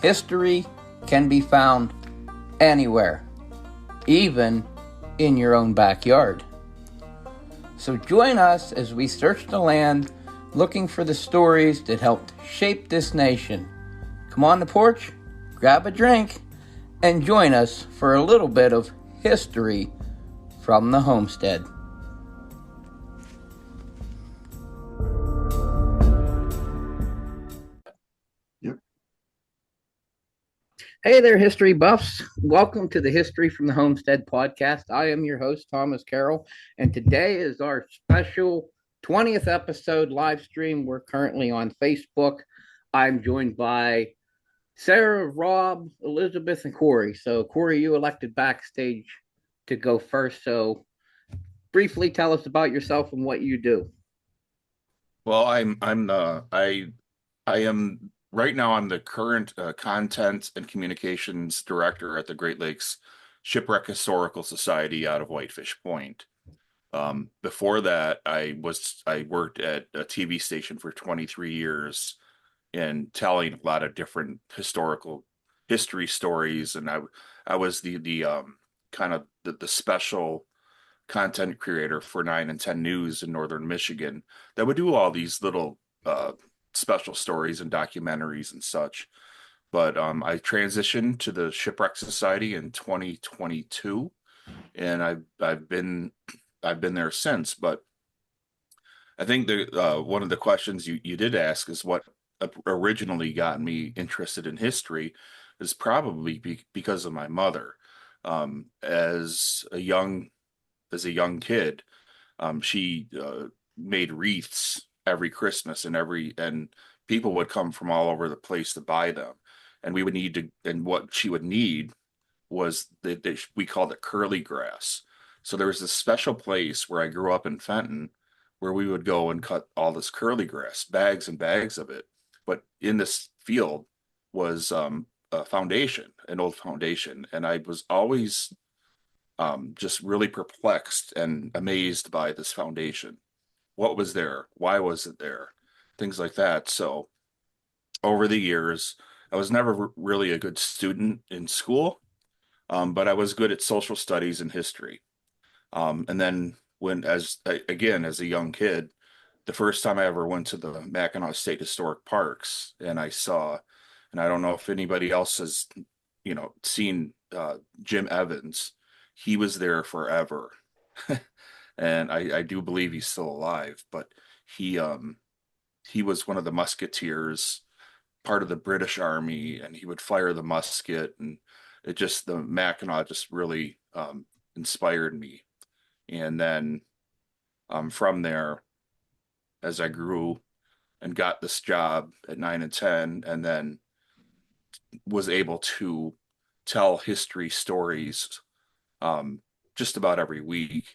History can be found anywhere, even in your own backyard. So join us as we search the land looking for the stories that helped shape this nation. Come on the porch, grab a drink, and join us for a little bit of history from the homestead. Hey there, history buffs. Welcome to the History from the Homestead podcast. I am your host, Thomas Carroll, and today is our special 20th episode live stream. We're currently on Facebook. I'm joined by Sarah, Rob, Elizabeth, and Corey. So, Corey, you elected backstage to go first. So, briefly tell us about yourself and what you do. Well, I am right now. I'm the current content and communications director at the Great Lakes Shipwreck Historical Society out of Whitefish Point. Before that, I worked at a TV station for 23 years and telling a lot of different historical history stories, and I was the kind of the special content creator for 9 and 10 News in Northern Michigan that would do all these little special stories and documentaries and such. But I transitioned to the Shipwreck Society in 2022, and I've been there since. But I think one of the questions you did ask is what originally got me interested in history is probably because of my mother. As a young kid, she made wreaths every Christmas, and people would come from all over the place to buy them, and what she would need was we called it curly grass. So there was this special place where I grew up in Fenton where we would go and cut all this curly grass, bags and bags of it. But in this field was a foundation, an old foundation, and I was always just really perplexed and amazed by this foundation. What was there? Why was it there? Things like that. So over the years, I was never really a good student in school, but I was good at social studies and history. And then as a young kid, the first time I ever went to the Mackinac State Historic Parks, and I don't know if anybody else has, seen Jim Evans. He was there forever. And I do believe he's still alive, but he he was one of the musketeers, part of the British Army, and he would fire the musket, and the Mackinac just really inspired me. And then from there, as I grew and got this job at 9 and 10, and then was able to tell history stories just about every week.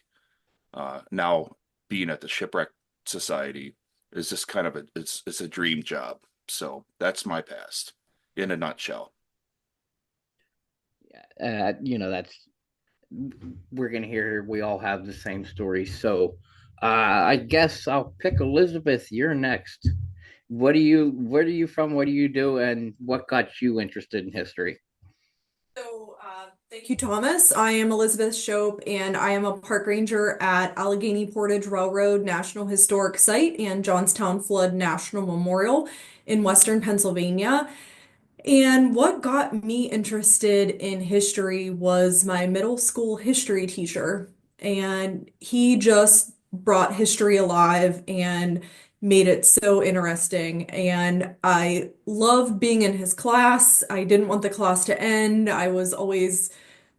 Now being at the Shipwreck Society is just kind of it's a dream job. So that's my past in a nutshell. Yeah, that's we're gonna hear. We all have the same story. So, I guess I'll pick Elizabeth. You're next. Where are you from? What do you do? And what got you interested in history? Thank you, Thomas. I am Elizabeth Shope, and I am a park ranger at Allegheny Portage Railroad National Historic Site and Johnstown Flood National Memorial in Western Pennsylvania. And what got me interested in history was my middle school history teacher. And he just brought history alive and made it so interesting. And I loved being in his class. I didn't want the class to end. I was always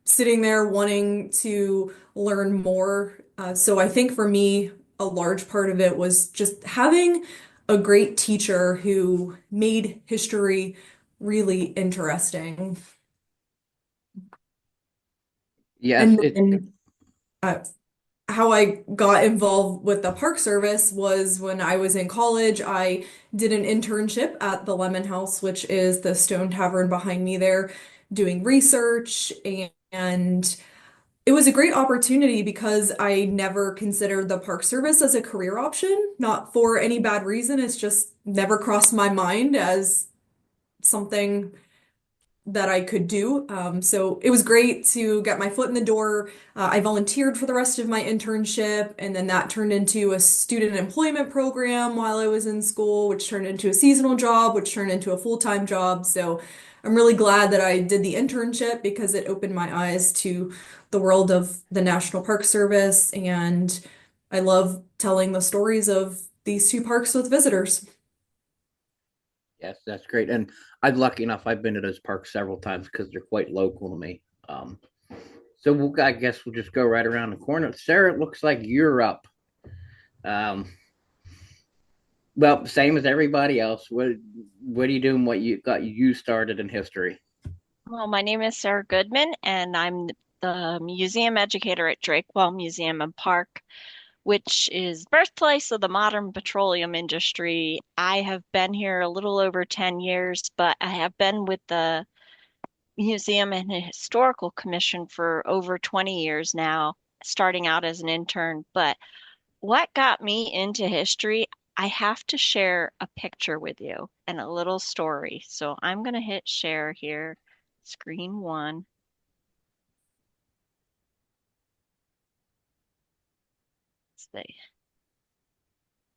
sitting there wanting to learn more. So I think for me, a large part of it was just having a great teacher who made history really interesting. Yes, And uh, how I got involved with the Park Service was when I was in college. I did an internship at the Lemon House, which is the Stone Tavern behind me there, doing research. And it was a great opportunity because I never considered the Park Service as a career option, not for any bad reason. It's just never crossed my mind as something that I could do. So it was great to get my foot in the door. I volunteered for the rest of my internship, and then that turned into a student employment program while I was in school, which turned into a seasonal job, which turned into a full-time job. So I'm really glad that I did the internship because it opened my eyes to the world of the National Park Service, and I love telling the stories of these two parks with visitors. Yes, that's great. And I'm lucky enough, I've been to those parks several times because they're quite local to me. So I guess we'll just go right around the corner. Sarah, it looks like you're up. Um, well, same as everybody else. What are you doing? What you got you started in history? Well, my name is Sarah Goodman, and I'm the museum educator at Drakewell Museum and Park, which is birthplace of the modern petroleum industry. I have been here a little over 10 years, but I have been with the Museum and Historical Commission for over 20 years now, starting out as an intern. But what got me into history, I have to share a picture with you and a little story. So I'm going to hit share here, screen one. Let's see.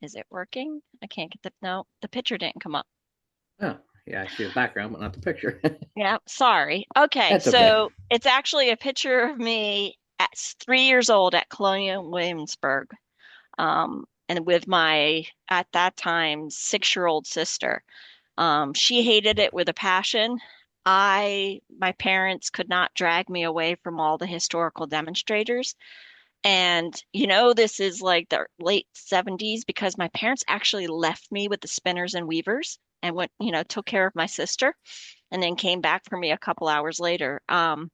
Is it working? I can't get no, the picture didn't come up. Oh, yeah, I see the background, but not the picture. Yeah, sorry. Okay, That's okay. so it's actually a picture of me at 3 years old at Colonial Williamsburg, and with my, at that time, 6-year-old sister. She hated it with a passion. My parents could not drag me away from all the historical demonstrators. And this is like the late 70s because my parents actually left me with the spinners and weavers and went, took care of my sister and then came back for me a couple hours later. And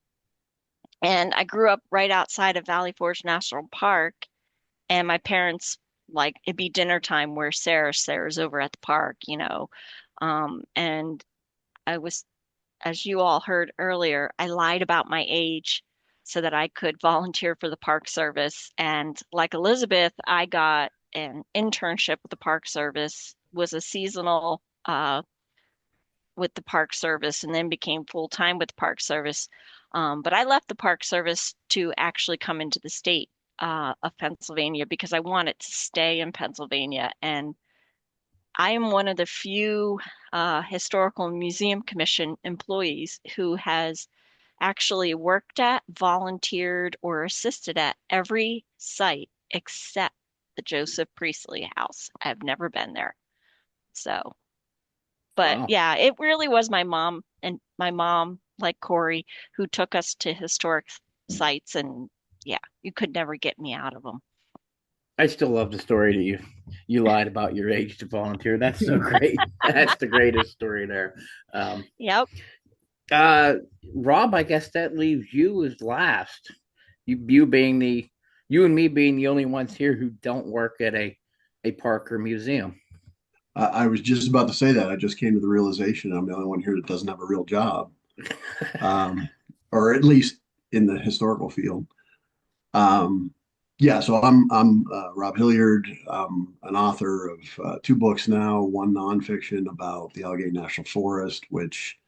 I grew up right outside of Valley Forge National Park, and my parents, like, it'd be dinner time where Sarah's over at the park. And I was, as you all heard earlier, I lied about my age so that I could volunteer for the Park Service. And like Elizabeth, I got an internship with the Park Service, was a seasonal with the Park Service, and then became full time with the Park Service. But I left the Park Service to actually come into the state of Pennsylvania because I wanted to stay in Pennsylvania. And I am one of the few Historical and Museum Commission employees who has actually worked at, volunteered, or assisted at every site except the Joseph Priestley House. I've never been there. So, but Wow. yeah, it really was my mom, like Corey, who took us to historic sites. And yeah, you could never get me out of them. I still love the story that you lied about your age to volunteer. That's so great. That's the greatest story there. Um, Yep. uh, Rob, I guess that leaves you as last. You being you and me being the only ones here who don't work at a park or museum. I was just about to say that. I just came to the realization I'm the only one here that doesn't have a real job, um, or at least in the historical field. Um, yeah, so I'm Rob Hilliard. I'm an author of two books now, one nonfiction about the Allegheny National Forest, which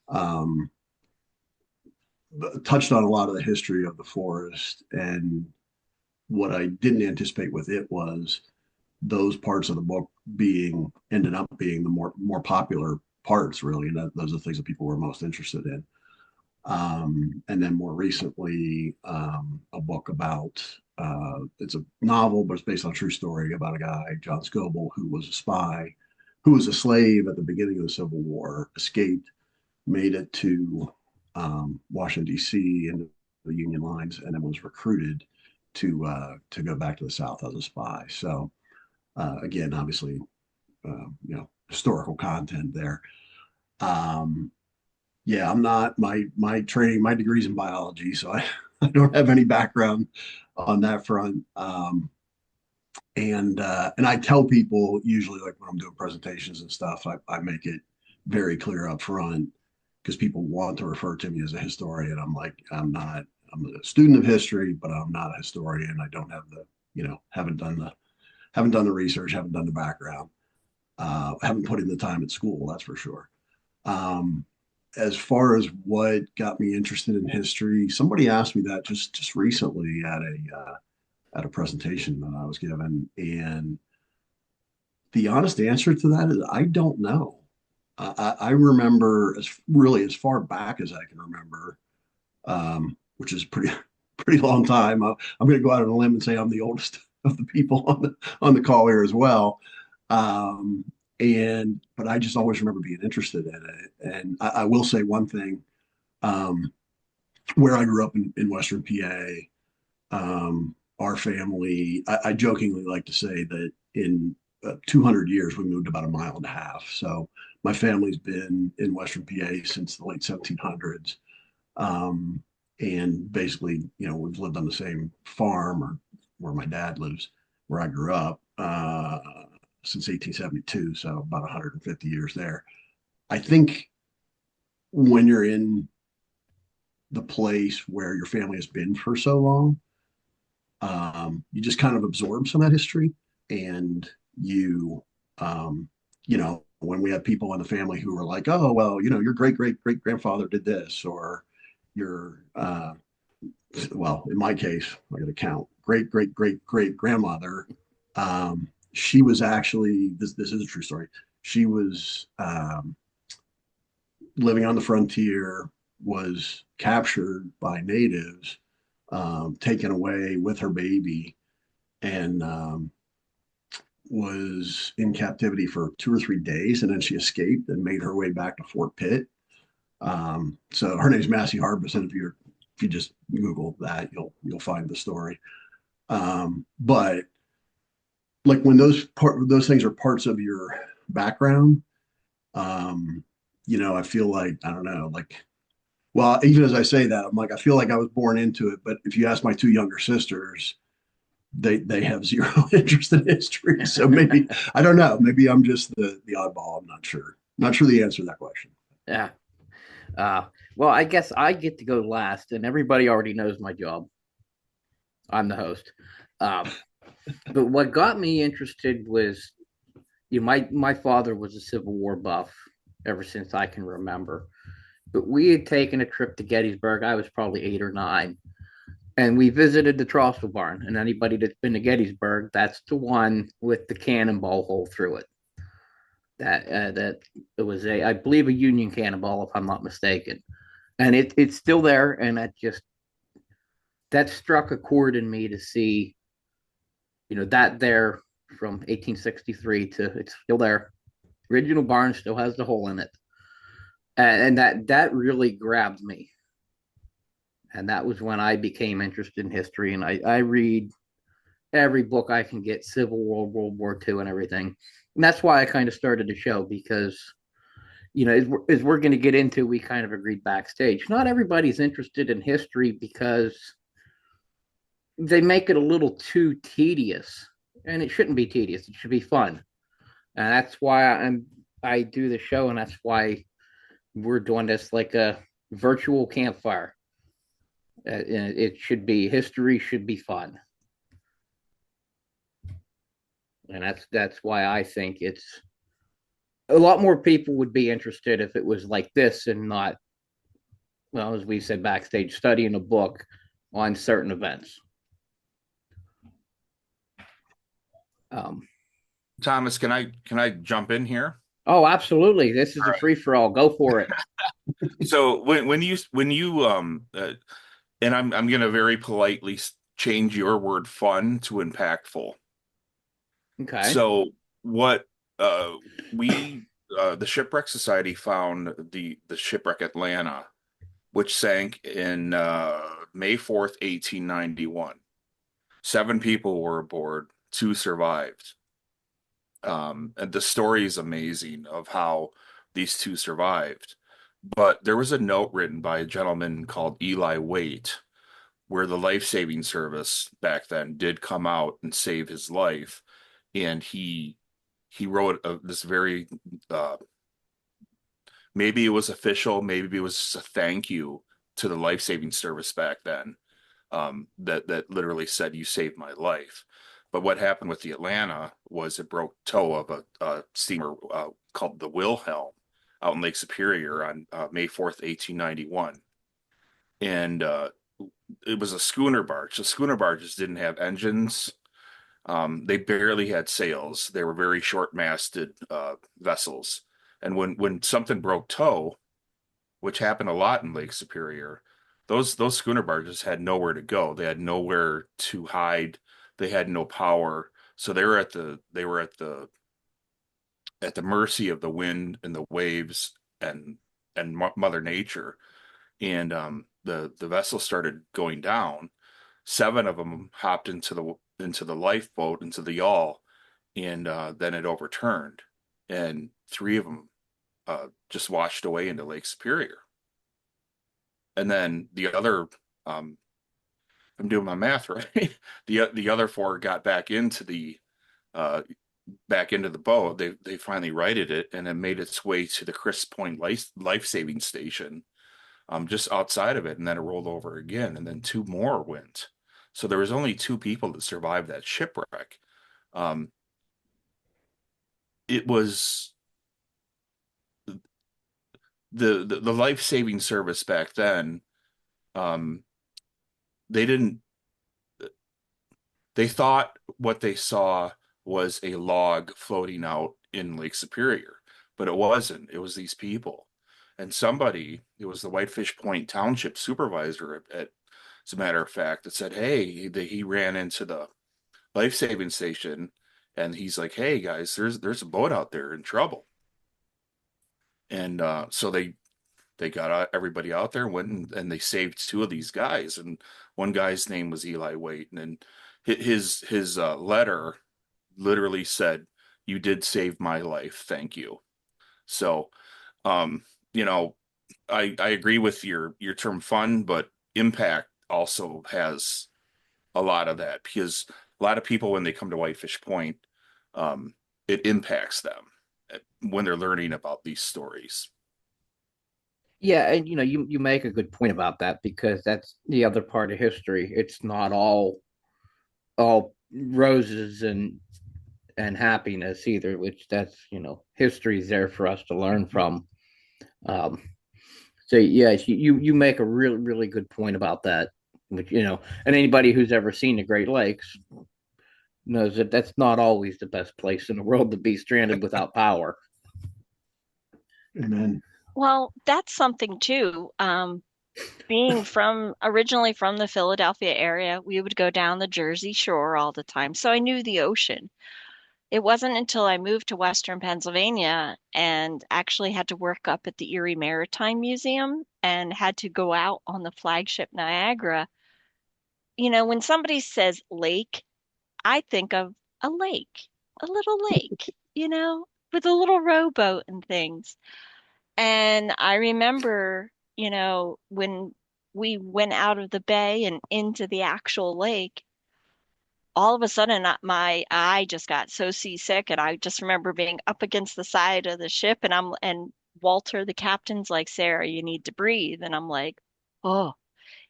um, touched on a lot of the history of the forest. And what I didn't anticipate with it was those parts of the book being ended up being the more popular parts, really, and those are the things that people were most interested in. And then more recently, a book about it's a novel, but it's based on a true story about a guy, John Scoble, who was a spy, who was a slave at the beginning of the Civil War, escaped, made it to Washington D.C. into the Union lines, and then was recruited to go back to the South as a spy. So again, obviously, historical content there. Um, yeah, I'm not my training, my degree's in biology, so I don't have any background on that front. And I tell people usually, like when I'm doing presentations and stuff, I make it very clear up front because people want to refer to me as a historian. I'm like, I'm not. I'm a student of history, but I'm not a historian. I don't have the, haven't done the research, haven't done the background, haven't put in the time at school. That's for sure. Um, as far as what got me interested in history, somebody asked me that just recently at a presentation that I was given, and the honest answer to that is I don't know. I remember as far back as I can remember, which is pretty long time. I'm going to go out on a limb and say I'm the oldest of the people on the call here as well. Um, but I just always remember being interested in it. And I will say one thing, um, where I grew up in Western PA, our family, I jokingly like to say that in 200 years, we moved about a mile and a half. So my family's been in Western PA since the late 1700s. Um, and basically, we've lived on the same farm or where my dad lives, where I grew up, since 1872. So about 150 years there. I think when you're in the place where your family has been for so long, you just kind of absorb some of that history, and um, when we had people in the family who were like, oh, well, your great great great grandfather did this, or your, well, in my case, I got to count great great great great grandmother. She was actually, this is a true story. She was, living on the frontier, was captured by natives, taken away with her baby, and was in captivity for 2 or 3 days, and then she escaped and made her way back to Fort Pitt. So her name's Massey Harbison. If you just Google that, you'll find the story. But like when those things are parts of your background, um, I feel like, I don't know, like, well, even as I say that, I'm like, I feel like I was born into it. But if you ask my two younger sisters, they have zero interest in history. So maybe, I don't know, maybe I'm just the oddball. I'm not sure. Not sure the answer to that question. Yeah. Uh, well, I guess I get to go last, and everybody already knows my job. I'm the host. Um, but what got me interested was, my father was a Civil War buff ever since I can remember. But we had taken a trip to Gettysburg. I was probably 8 or 9, and we visited the Trossel barn. And anybody that's been to Gettysburg, that's the one with the cannonball hole through it. That it was I believe, a Union cannonball, if I'm not mistaken, and it's still there. And that struck a chord in me to see, that there from 1863 to it's still there. Original barn still has the hole in it, and that really grabbed me. And that was when I became interested in history. And I read every book I can get, Civil War, World War II, and everything. And that's why I kind of started the show, because as we're going to get into, we kind of agreed backstage. Not everybody's interested in history because they make it a little too tedious, and it shouldn't be tedious. It should be fun, and that's why I do the show, and that's why we're doing this like a virtual campfire. It should be, history should be fun, and that's why I think it's a lot more people would be interested if it was like this, and not, well, as we said backstage, studying a book on certain events. Um, Thomas, can I jump in here? oh, absolutely. This is All a right. free for all. Go for it. So when you and I'm gonna very politely change your word fun to impactful. Okay. So what we the Shipwreck Society found the shipwreck Atlanta, which sank in May 4th, 1891. 7 people were aboard, 2 survived. And the story is amazing of how these 2 survived. But there was a note written by a gentleman called Eli Waite, where the life-saving service back then did come out and save his life. And he wrote this very maybe it was official, maybe it was just a thank you to the life-saving service back then. That literally said, "You saved my life." But what happened with the Atlanta was it broke tow of a steamer called the Wilhelm, out in Lake Superior on May 4th, 1891. And it was a schooner barge. The schooner barges didn't have engines. They barely had sails. They were very short-masted vessels. And when something broke tow, which happened a lot in Lake Superior, those schooner barges had nowhere to go. They had nowhere to hide. They had no power. So they were at the mercy of the wind and the waves and Mother Nature. And the vessel started going down. Seven of them hopped into the lifeboat, into the yawl, and then it overturned, and three of them just washed away into Lake Superior. And then the other, I'm doing my math right. The other four got uh, back into the boat. They finally righted it, and it made its way to the Chris Point life saving station, just outside of it, and then it rolled over again, and then two more went. So there was only two people that survived that shipwreck. Um, it was the life saving service back then. Um, they didn't. They thought what they saw was a log floating out in Lake Superior, but it wasn't. It was these people. And somebody, it was the Whitefish Point Township supervisor as a matter of fact, that said, hey, he ran into the life-saving station, and he's like, hey guys, there's a boat out there in trouble. And so they got everybody out there, went and they saved two of these guys, and one guy's name was Eli Waite, and then his letter literally said, "You did save my life, thank you." So, um, you know, I agree with your term fun, but impact also has a lot of that, because a lot of people, when they come to Whitefish Point, um, it impacts them when they're learning about these stories. Yeah, and you make a good point about that, because that's the other part of history. It's not all roses and happiness either, which that's history's there for us to learn from. Um, so yes, you make a really good point about that. Which and anybody who's ever seen the Great Lakes knows that that's not always the best place in the world to be stranded without power. Amen. Well, that's something too. Being originally from the Philadelphia area, we would go down the Jersey Shore all the time. So I knew the ocean. It wasn't until I moved to Western Pennsylvania and actually had to work up at the Erie Maritime Museum and had to go out on the flagship Niagara. When somebody says lake, I think of a lake, a little lake, with a little rowboat and things. And I remember, when we went out of the bay and into the actual lake, all of a sudden my eye just got so seasick, and I just remember being up against the side of the ship, and Walter, the captain's like, Sarah, you need to breathe. And I'm like, oh,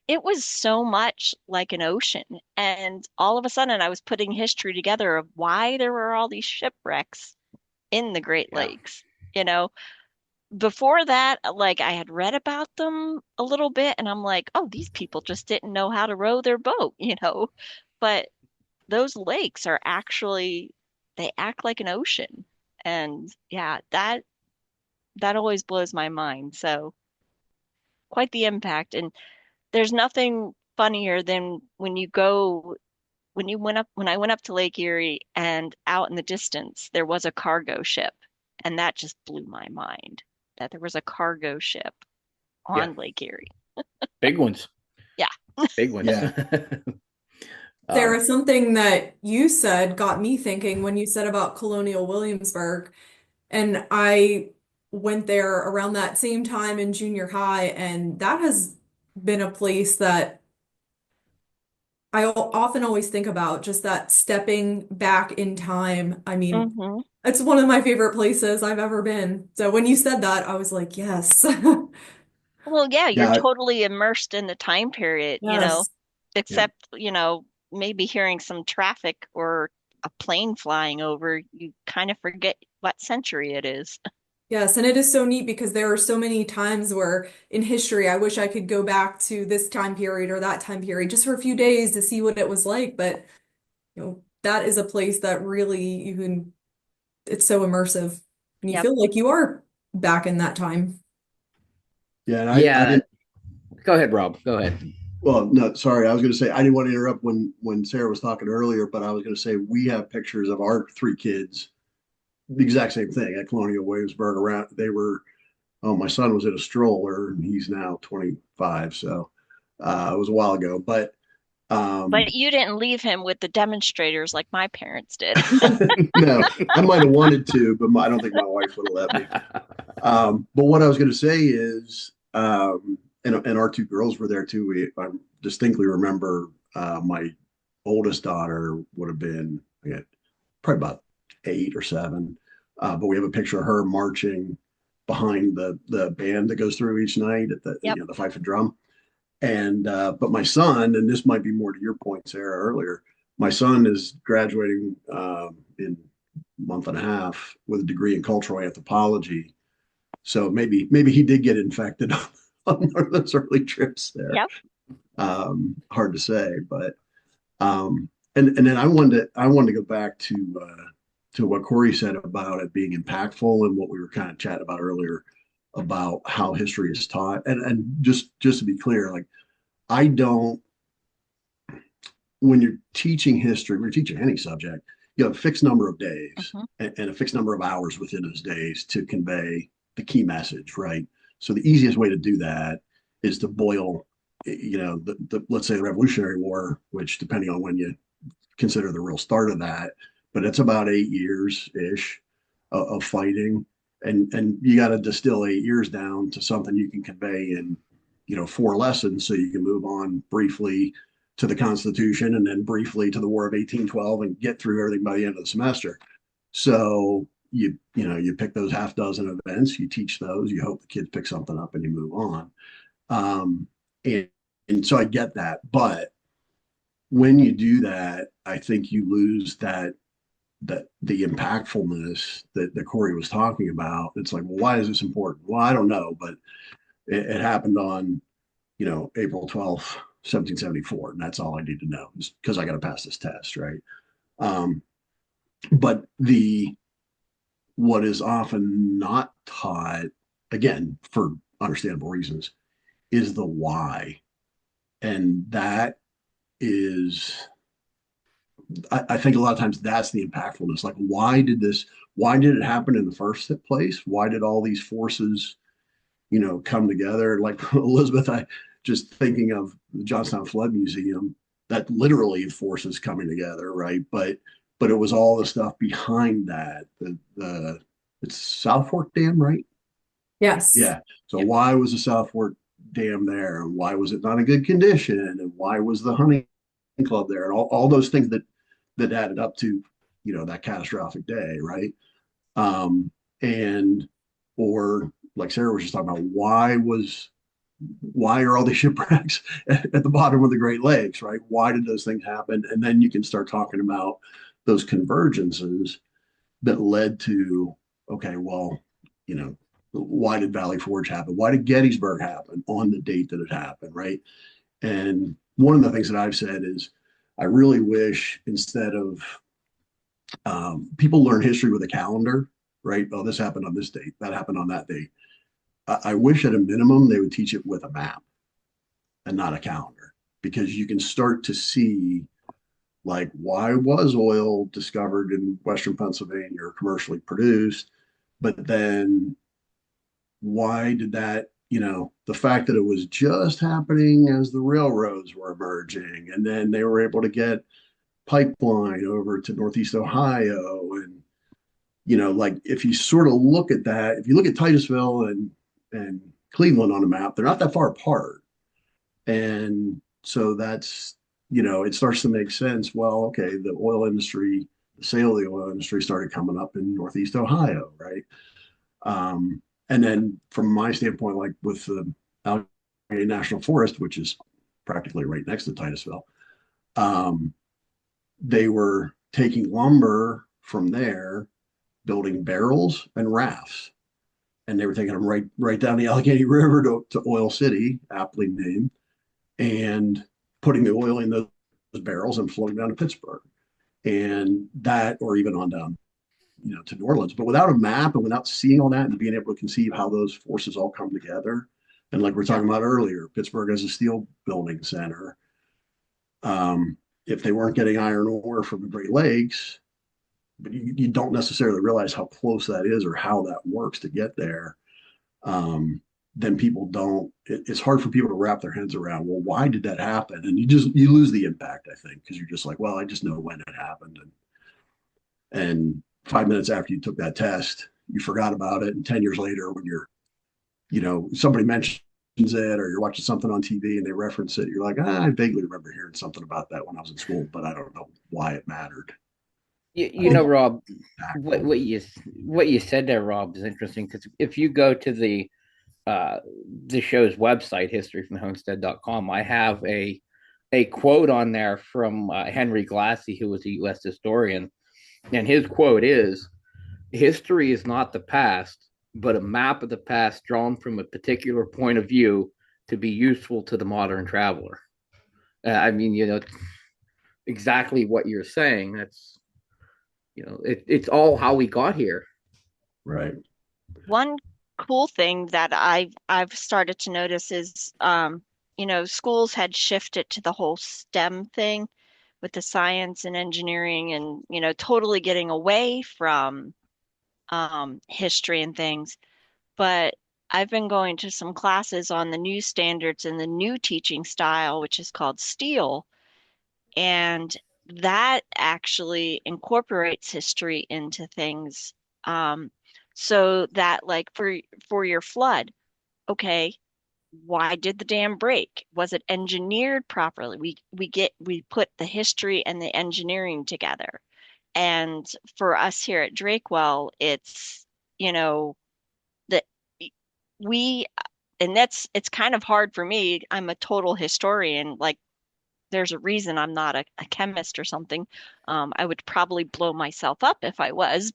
it was so much like an ocean. And all of a sudden I was putting history together of why there were all these shipwrecks in the Great Yeah. Lakes. You know, before that, like I had read about them a little bit, and I'm like, oh, these people just didn't know how to row their boat, But those lakes are actually, they act like an ocean. And yeah, that always blows my mind. So quite the impact. And there's nothing funnier than when I went up to Lake Erie, and out in the distance there was a cargo ship, and that just blew my mind that there was a cargo ship Yeah, on Lake Erie. big ones, Yeah. big ones. Yeah. um, Sarah, something that you said got me thinking when you said about Colonial Williamsburg, and I went there around that same time in junior high, and that has been a place that often always think about, just that stepping back in time. I mean, hmm it's one of my favorite places I've ever been. So when you said that, I was like, yes. Well, yeah, you're Yeah. totally immersed in the time period, Yes. Yeah. except, maybe hearing some traffic or a plane flying over, you kind of forget what century it is. Yes, and it is so neat because there are so many times where in history I wish I could go back to this time period or that time period just for a few days to see what it was like. But that is a place that really it's so immersive. And you Yep. feel like you are back in that time. Yeah, and I Yeah. didn't. Go ahead, Rob. Go ahead. Well, no, sorry. I was going to say I didn't want to interrupt when Sarah was talking earlier, but I was going to say we have pictures of our three kids, the exact same thing at Colonial Williamsburg. Around they were. Oh, my son was in a stroller, and he's now 25, so it was a while ago. But But you didn't leave him with the demonstrators like my parents did. no, I might have wanted to, but I don't think my wife would have let me. But what I was going to say is, and our two girls were there too. I distinctly remember my oldest daughter would have been probably about 8 or 7, but we have a picture of her marching behind the band that goes through each night at the Yep. the fife and drum. And but my son, and this might be more to your point, Sarah, earlier. My son is graduating in a month and a half with a degree in cultural anthropology. So maybe he did get infected on one of those early trips there. Yep. Hard to say, but and then I wanted to go back to what Corey said about it being impactful and what we were kind of chatting about earlier about how history is taught. And just to be clear, like I don't when you're teaching history, when you're teaching any subject, you have a fixed number of days Mhm. and a fixed number of hours within those days to convey the key message, right? So the easiest way to do that is to boil, let's say the Revolutionary War, which depending on when you consider the real start of that, but it's about 8 years ish of fighting, and you got to distill 8 years down to something you can convey in 4 lessons, so you can move on briefly to the Constitution and then briefly to the War of 1812 and get through everything by the end of the semester. So you pick those half dozen events, you teach those, you hope the kids pick something up, and you move on. Um, and, and so I get that, but when you do that, I think you lose that the impactfulness that Corey was talking about. It's like, well, why is this important? Well, I don't know, but it happened on April 12th, 1774, and that's all I need to know because I got to pass this test, right? Um, but the what is often not taught, again, for understandable reasons, is the why, and that is I think a lot of times that's the impactfulness. Like, why did it happen in the first place? Why did all these forces, come together? Like Elizabeth, I just thinking of the Johnstown Flood Museum, that literally forces coming together, right? But it was all the stuff behind that. It's South Fork Dam, right? Yes. Yeah. So Yep. why was the South Fork Dam there? And why was it not in good condition? And why was the hunting club there? And all those things that added up to that catastrophic day, right? um and or like Sarah was just talking about, why are all these shipwrecks at the bottom of the Great Lakes, right? Why did those things happen? And then you can start talking about those convergences that led to, okay, well, why did Valley Forge happen? Why did Gettysburg happen on the date that it happened, right? And one of the things that I've said is I really wish, instead of people learn history with a calendar, right? Oh, this happened on this date, that happened on that date. I wish at a minimum they would teach it with a map and not a calendar, because you can start to see, like, why was oil discovered in Western Pennsylvania or commercially produced? But then why did that, the fact that it was just happening as the railroads were emerging, and then they were able to get pipeline over to Northeast Ohio. And, like, if you sort of look at that, if you look at Titusville and Cleveland on a map, they're not that far apart. And so that's, it starts to make sense. Well, okay, the oil industry, the sale of the oil industry started coming up in Northeast Ohio, right? And then from my standpoint, like with the Allegheny National Forest, which is practically right next to Titusville, they were taking lumber from there, building barrels and rafts. and they were taking them right down the Allegheny River to Oil City, aptly named, and putting the oil in those barrels and floating down to Pittsburgh, and that, or even on down, to New Orleans. But without a map and without seeing all that and being able to conceive how those forces all come together, and like we're talking about earlier, Pittsburgh as a steel building center. If they weren't getting iron ore from the Great Lakes, but you don't necessarily realize how close that is or how that works to get there. Then people don't. It's hard for people to wrap their heads around. Well, why did that happen? And you lose the impact, I think, because you're just like, well, I just know when it happened, and 5 minutes after you took that test, you forgot about it, and 10 years later, when somebody mentions it or you're watching something on TV and they reference it, you're like, I vaguely remember hearing something about that when I was in school, but I don't know why it mattered. Rob, what you said there, Rob, is interesting because if you go to the show's website, historyfromthehomestead.com, I have a quote on there from Henry Glassy, who was a U.S. historian, and his quote is, "History is not the past, but a map of the past drawn from a particular point of view to be useful to the modern traveler." I mean, exactly what you're saying. That's it's all how we got here. Right. One cool thing that I've started to notice is schools had shifted to the whole STEM thing with the science and engineering and totally getting away from history and things. But I've been going to some classes on the new standards and the new teaching style, which is called STEEL, and that actually incorporates history into things. So that like for your flood, okay, why did the dam break? Was it engineered properly? We put the history and the engineering together. And for us here at Drakewell, it's, that we, and it's kind of hard for me. I'm a total historian. Like, there's a reason I'm not a chemist or something. I would probably blow myself up if I was,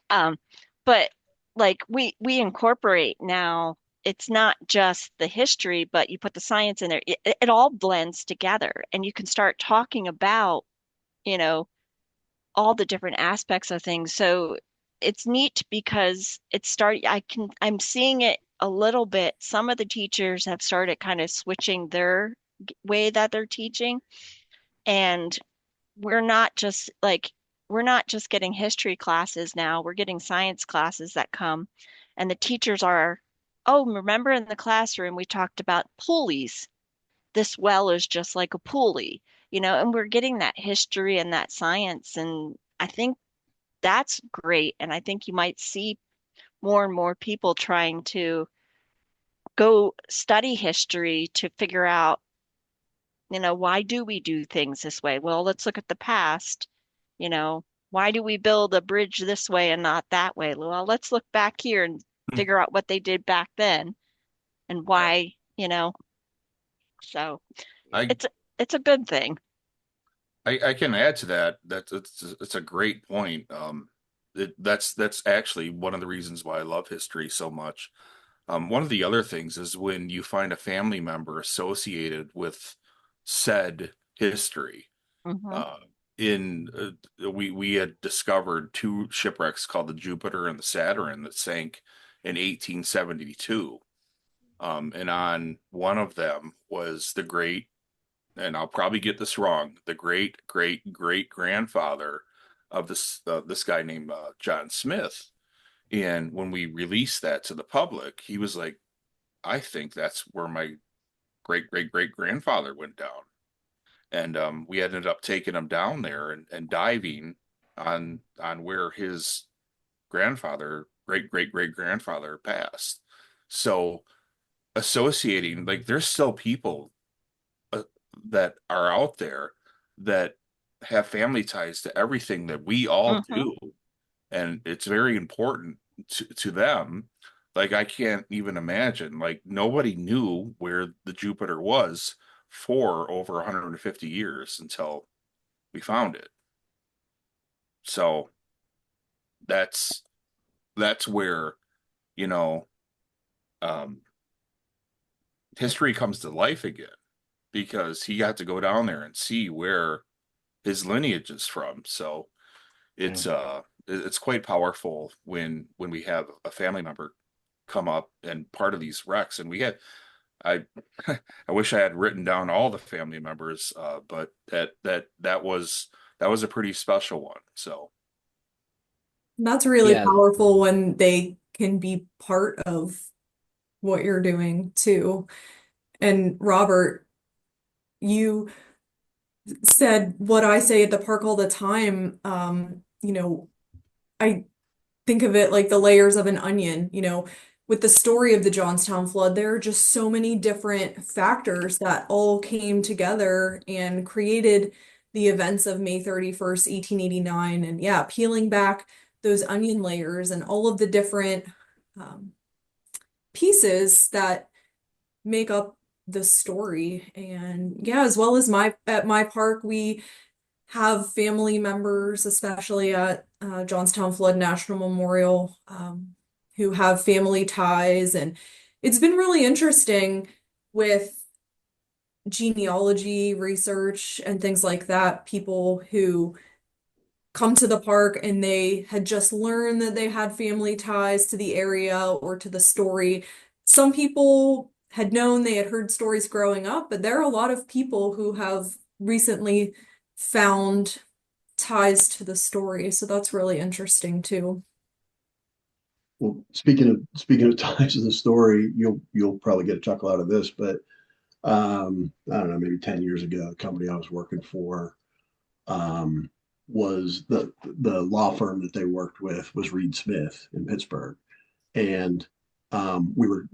um, but like we incorporate now. It's not just the history, but you put the science in there. It all blends together, and you can start talking about, you know, all the different aspects of things. So it's neat because I'm seeing it a little bit. Some of the teachers have started kind of switching their way that they're teaching, and we're not just like we're not just getting history classes now, we're getting science classes that come, and the teachers are, oh, remember in the classroom we talked about pulleys. This well is just like a pulley, and we're getting that history and that science, and I think that's great. And I think you might see more and more people trying to go study history to figure out, why do we do things this way? Well, let's look at the past. You know, why do we build a bridge this way and not that way? Well, let's look back here and figure out what they did back then and Yeah. why, so I it's it's a good thing. I can add to that. It's a great point. That's actually one of the reasons why I love history so much. One of the other things is when you find a family member associated with said history. Hmm. Uh, we had discovered two shipwrecks called the Jupiter and the Saturn that sank in 1872. And on one of them was the great, and I'll probably get this wrong, the great great great grandfather of this guy named John Smith. And when we released that to the public, he was like, I think that's where my great great great grandfather went down. And we ended up taking him down there and diving on where his grandfather, great great great grandfather, passed. So associating, like, there's still people uh, that are out there that have family ties to everything that we all Hmm. do, and it's very important to them. Like, I can't even imagine, like, nobody knew where the Jupiter was for over 150 years until we found it. So that's where you know, um, history comes to life again because he got to go down there and see where his lineage is from. So it's quite powerful when we have a family member come up and part of these wrecks. And we had I I wish I had written down all the family members, but that was a pretty special one. So That's really Yeah. powerful when they can be part of what you're doing too. And Robert, you said what I say at the park all the time. I think of it like the layers of an onion, with the story of the Johnstown flood, there are just so many different factors that all came together and created the events of May 31st, 1889. And yeah, peeling back those onion layers and all of the different um, pieces that make up the story. And yeah, as well as at my park, we have family members, especially at Johnstown Flood National Memorial, who have family ties. And it's been really interesting with genealogy research and things like that, people who come to the park and they had just learned that they had family ties to the area or to the story. Some people had known, they had heard stories growing up, but there are a lot of people who have recently found ties to the story. So that's really interesting too. Well, speaking of ties to the story, you'll probably get a chuckle out of this, but I don't know, maybe 10 years ago, the company I was working for was the law firm that they worked with was Reed Smith in Pittsburgh. And we were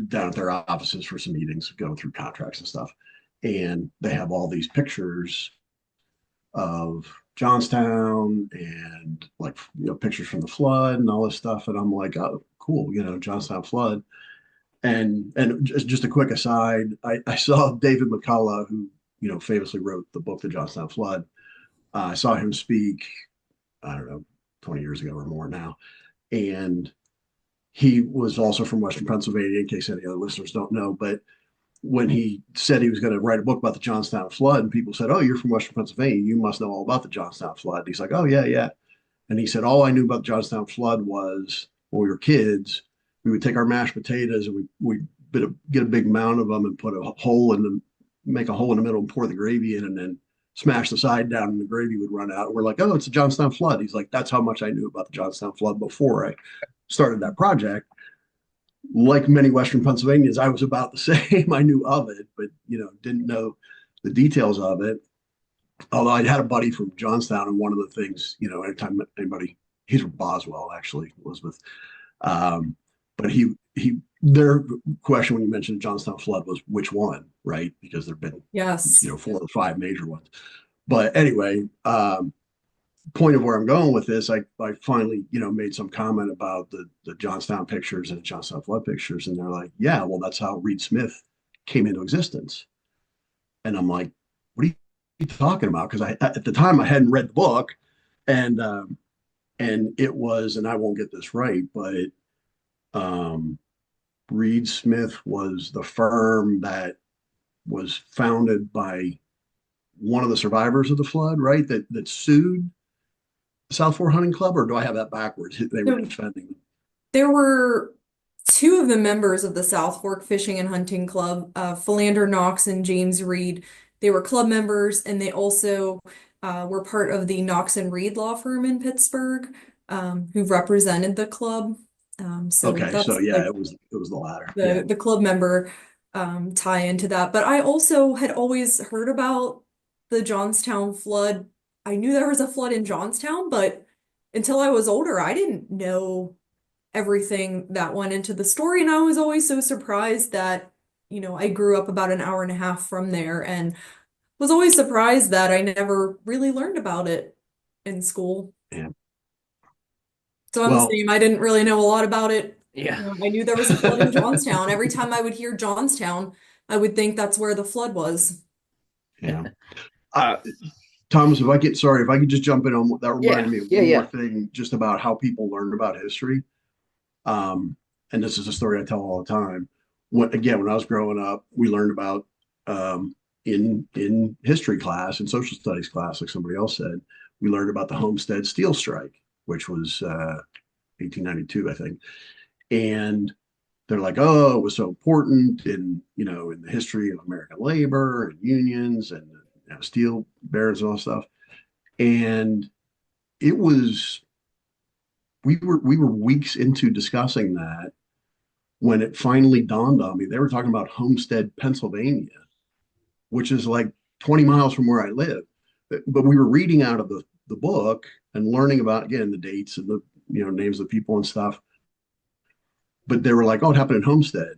down at their offices for some meetings, going through contracts and stuff. And they have all these pictures of Johnstown and like pictures from the flood and all this stuff. And I'm like, oh, cool, Johnstown flood. And just a quick aside, I saw David McCullough, who famously wrote the book The Johnstown Flood. I saw him speak, I don't know, 20 years ago or more now, and he was also from Western Pennsylvania. In case any other listeners don't know, but when he said he was going to write a book about the Johnstown Flood, and people said, "Oh, you're from Western Pennsylvania, you must know all about the Johnstown Flood." And he's like, "Oh yeah, yeah." And he said, "All I knew about the Johnstown Flood was when we were kids, we would take our mashed potatoes and we get a big mound of them and make a hole in the middle and pour the gravy in, and then smash the side down, and the gravy would run out. And we're like, oh, it's a Johnstown Flood." He's like, "That's how much I knew about the Johnstown Flood before I started that project." Like many Western Pennsylvanians, I was about the same. I knew of it, but didn't know the details of it. Although I had a buddy from Johnstown, and one of the things, anytime anybody, he's from Boswell, actually, Elizabeth. But their question when you mentioned the Johnstown flood was which one, right? Because there've been, Yes. 4 or 5 major ones. But anyway, point of where I'm going with this, I finally, made some comment about the Johnstown pictures and the Johnstown flood pictures. And they're like, yeah, well, that's how Reed Smith came into existence. And I'm like, what are you talking about? Because at the time I hadn't read the book, and it was, and I won't get this right, but Reed Smith was the firm that was founded by one of the survivors of the flood, right? That sued South Fork Hunting Club, or do I have that backwards? They were defending. There were 2 of the members of the South Fork Fishing and Hunting Club, Philander Knox and James Reed. They were club members, and they also were part of the Knox and Reed law firm in Pittsburgh, who represented the club. Okay, that's so yeah, like it was the latter. the club member tie into that. But I also had always heard about the Johnstown flood. I knew there was a flood in Johnstown, but until I was older, I didn't know everything that went into the story. And I was always so surprised that, I grew up about an hour and a half from there and was always surprised that I never really learned about it in school. Yeah. So I'm the same. I didn't really know a lot about it. Yeah. I knew there was a flood in Johnstown. Every time I would hear Johnstown, I would think that's where the flood was. Yeah. Thomas, if I could just jump in on that, reminded me of one more thing just about how people learn about history. And this is a story I tell all the time. When I was growing up, we learned about in history class, in social studies class, like somebody else said, we learned about the Homestead Steel Strike, which was 1892, I think. And they're like, oh, it was so important in the history of American labor and unions and steel barons and all stuff. And it was we were weeks into discussing that when it finally dawned on me. They were talking about Homestead, Pennsylvania, which is like 20 miles from where I live. But we were reading out of the book and learning about, again, the dates and the names of people and stuff. But they were like, oh, it happened in Homestead.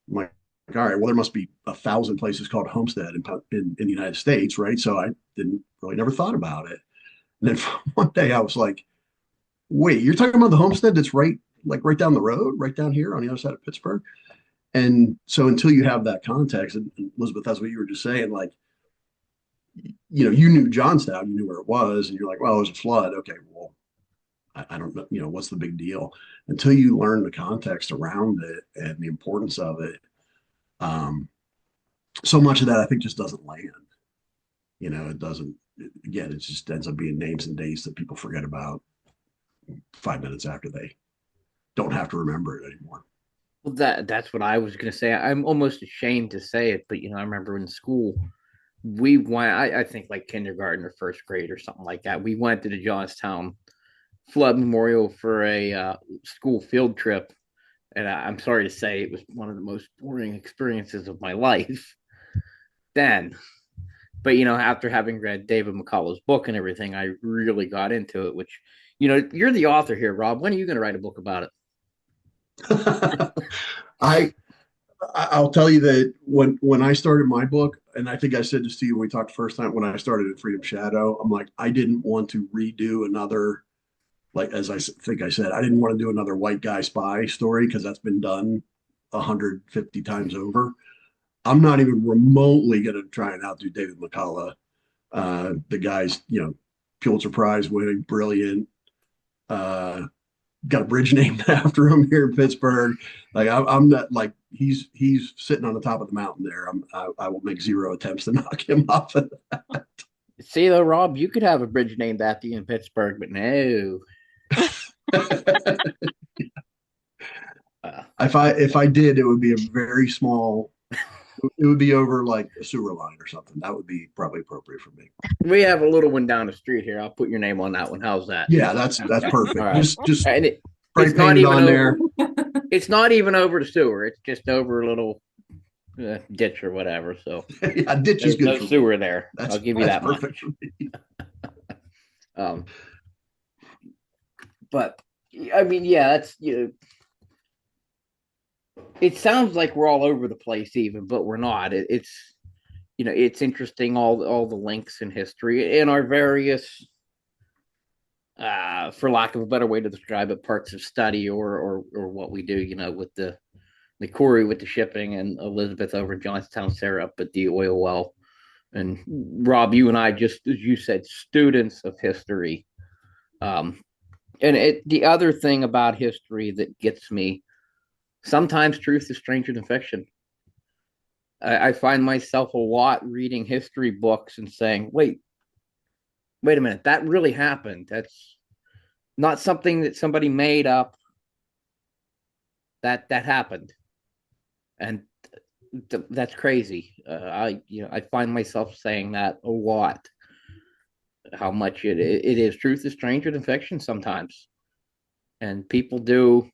I'm like, all right, well, there must be 1,000 places called Homestead in the United States, right? So I didn't really never thought about it. And then one day I was like, wait, you're talking about the Homestead that's right down the road, right down here on the other side of Pittsburgh? And so until you have that context, and Elizabeth, that's what you were just saying, like, you knew Johnstown, you knew where it was, and you're like, well, it was a flood. Okay, well, I don't know, what's the big deal? Until you learn the context around it and the importance of it, so much of that I think just doesn't land. It doesn't. Again, it just ends up being names and dates that people forget about 5 minutes after they don't have to remember it anymore. Well, that's what I was going to say. I'm almost ashamed to say it, but I remember in school we went. I think like kindergarten or first grade or something like that. We went to the Johnstown Flood Memorial for a school field trip, and I'm sorry to say it was one of the most boring experiences of my life. Then, but after having read David McCullough's book and everything, I really got into it. Which, you're the author here, Rob. When are you going to write a book about it? I I'll tell you that when I started my book, and I think I said this to you when we talked the first time when I started at Freedom Shadow, I'm like, I didn't want to redo another, like as I think I said, I didn't want to do another white guy spy story because that's been done 150 times over. I'm not even remotely going to try and outdo David McCullough. The guy's, Pulitzer Prize winning, brilliant. Got a bridge named after him here in Pittsburgh. Like I'm not like he's sitting on the top of the mountain there. I will make zero attempts to knock him off of that. See though, Rob, you could have a bridge named after you in Pittsburgh, but no. If I did, it would be a very small. It would be over like a sewer line or something. That would be probably appropriate for me. We have a little one down the street here. I'll put your name on that one. How's that? Yeah, that's perfect. All right. Just And spray it's not painted even on over. there. It's not even over the sewer. It's just over a little ditch or whatever. So Yeah, ditch is there's good no for sewer me. there. That's, I'll give you that's that much. perfect for me. But I mean, yeah, that's it sounds like we're all over the place, even, but we're not. It's interesting all the links in history and our various, for lack of a better way to describe it, parts of study or what we do. With the Corey with the shipping and Elizabeth over in Johnstown, Sarah up at the oil well, and Rob, you and I, just as you said, students of history. And the other thing about history that gets me, sometimes truth is stranger than fiction. I find myself a lot reading history books and saying, wait a minute, that really happened. That's not something that somebody made up. That happened. And that's crazy. I find myself saying that a lot. How much it is truth is stranger than fiction sometimes, and people do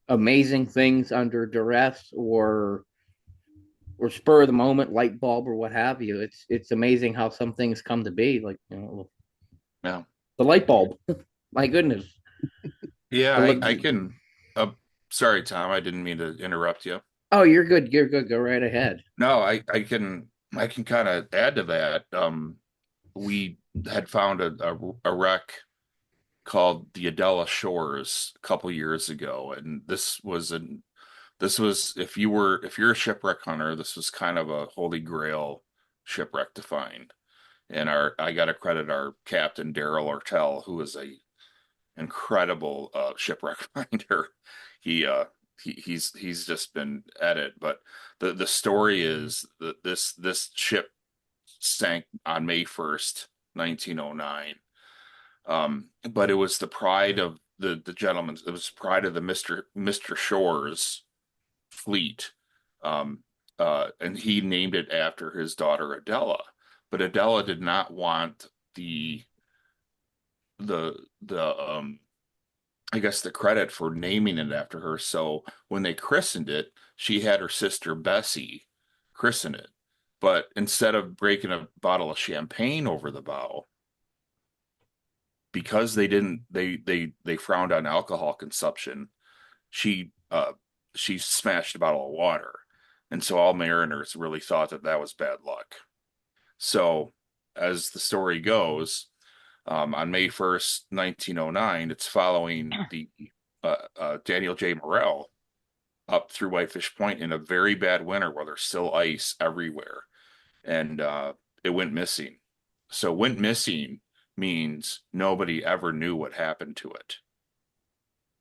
amazing things under duress or spur of the moment, light bulb or what have you. It's amazing how some things come to be. Like Yeah. the light bulb. My goodness. Yeah, I can. Sorry, Tom, I didn't mean to interrupt you. Oh, you're good. You're good. Go right ahead. No, I can kind of add to that. We had found a wreck called the Adela Shores a couple years ago, and this was if you're a shipwreck hunter, this was kind of a holy grail shipwreck to find. And I got to credit our captain Daryl Ortel, who is a incredible shipwreck finder. He's just been at it. But the story is that this ship sank on May 1st, 1909. But it was the pride of the gentleman. It was pride of the Mr. Shore's fleet. And he named it after his daughter Adela. But Adela did not want the I guess the credit for naming it after her. So when they christened it, she had her sister Bessie christen it. But instead of breaking a bottle of champagne over the bow, because they frowned on alcohol consumption, she smashed a bottle of water. And so all mariners really thought that was bad luck. So as the story goes, on May 1st, 1909, it's following the Daniel J. Morrell up through Whitefish Point in a very bad winter where there's still ice everywhere. And it went missing. So went missing means nobody ever knew what happened to it.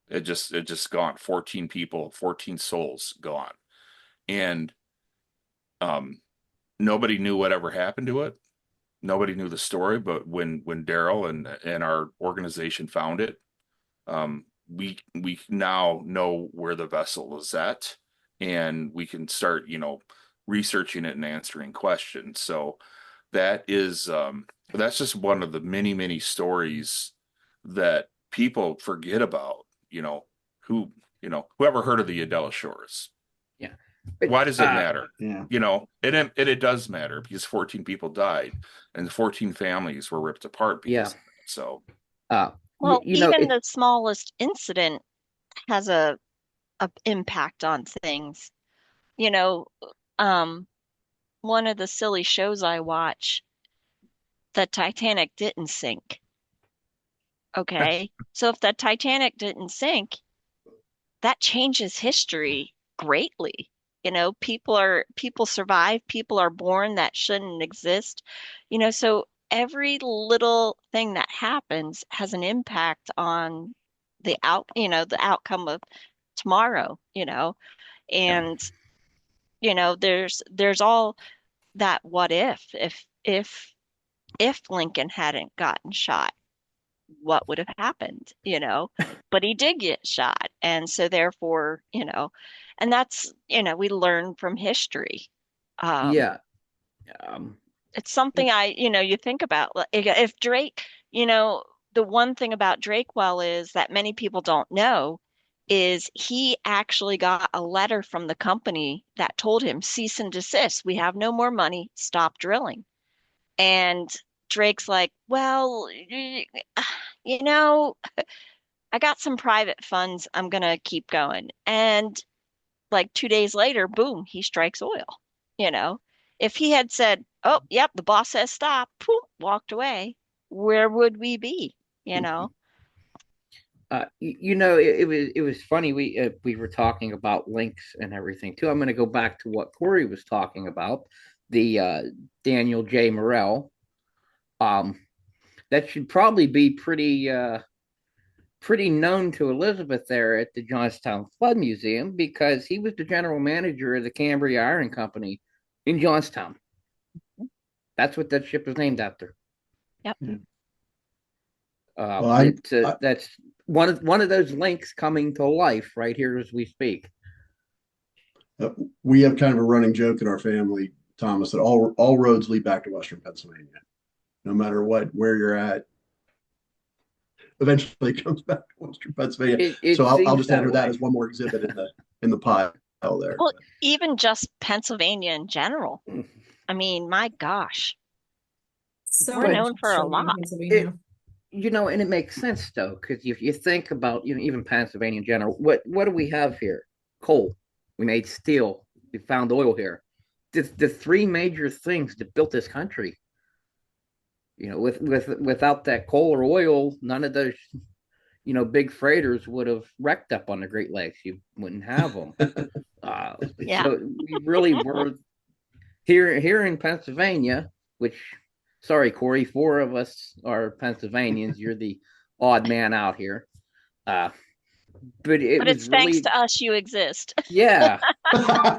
It just gone. 14 people, 14 souls gone. And nobody knew whatever happened to it. Nobody knew the story, but when Daryl and our organization found it, we now know where the vessel is at, and we can start, researching it and answering questions. So that's just one of the many, many stories that people forget about. Whoever heard of the Adela Shores? Yeah. Why does it matter? Yeah. It does matter because 14 people died and 14 families were ripped apart because of it. So, well, even the smallest incident has a impact on things. One of the silly shows I watch, the Titanic didn't sink. Okay. So if the Titanic didn't sink, that changes history greatly. People survive, people are born that shouldn't exist. So every little thing that happens has an impact on the outcome of tomorrow, and there's all that what if Lincoln hadn't gotten shot, what would have happened, but he did get shot. And so therefore, and that's, we learn from history. Yeah. It's something you think about. If Drake, the one thing about Drakewell is that many people don't know is he actually got a letter from the company that told him, cease and desist. We have no more money. Stop drilling. And Drake's like, well, I got some private funds. I'm going to keep going. And like 2 days later, boom, he strikes oil. If he had said, oh, yep, the boss says stop, poof, walked away, where would we be? It was funny. We were talking about links and everything too. I'm going to go back to what Corey was talking about, the Daniel J. Morrell. That should probably be pretty known to Elizabeth there at the Johnstown Flood Museum because he was the general manager of the Cambria Iron Company in Johnstown. That's what that ship was named after. Yep. That's one of those links coming to life right here as we speak. We have kind of a running joke in our family, Thomas, that all roads lead back to Western Pennsylvania. No matter where you're at, eventually it comes back to Western Pennsylvania. So I'll just enter that as one more exhibit in the pile there. Well, even just Pennsylvania in general. I mean, my gosh. So we're known for a lot. And it makes sense though, because if you think about even Pennsylvania in general, what do we have here? Coal. We made steel. We found oil here. The three major things that built this country. Without that coal or oil, none of those, big freighters would have wrecked up on the Great Lakes. You wouldn't have them. Yeah. So we really were here in Pennsylvania, which, sorry, Corey, 4 of us are Pennsylvanians. You're the odd man out here. but it But was it's thanks really, to us you exist. yeah,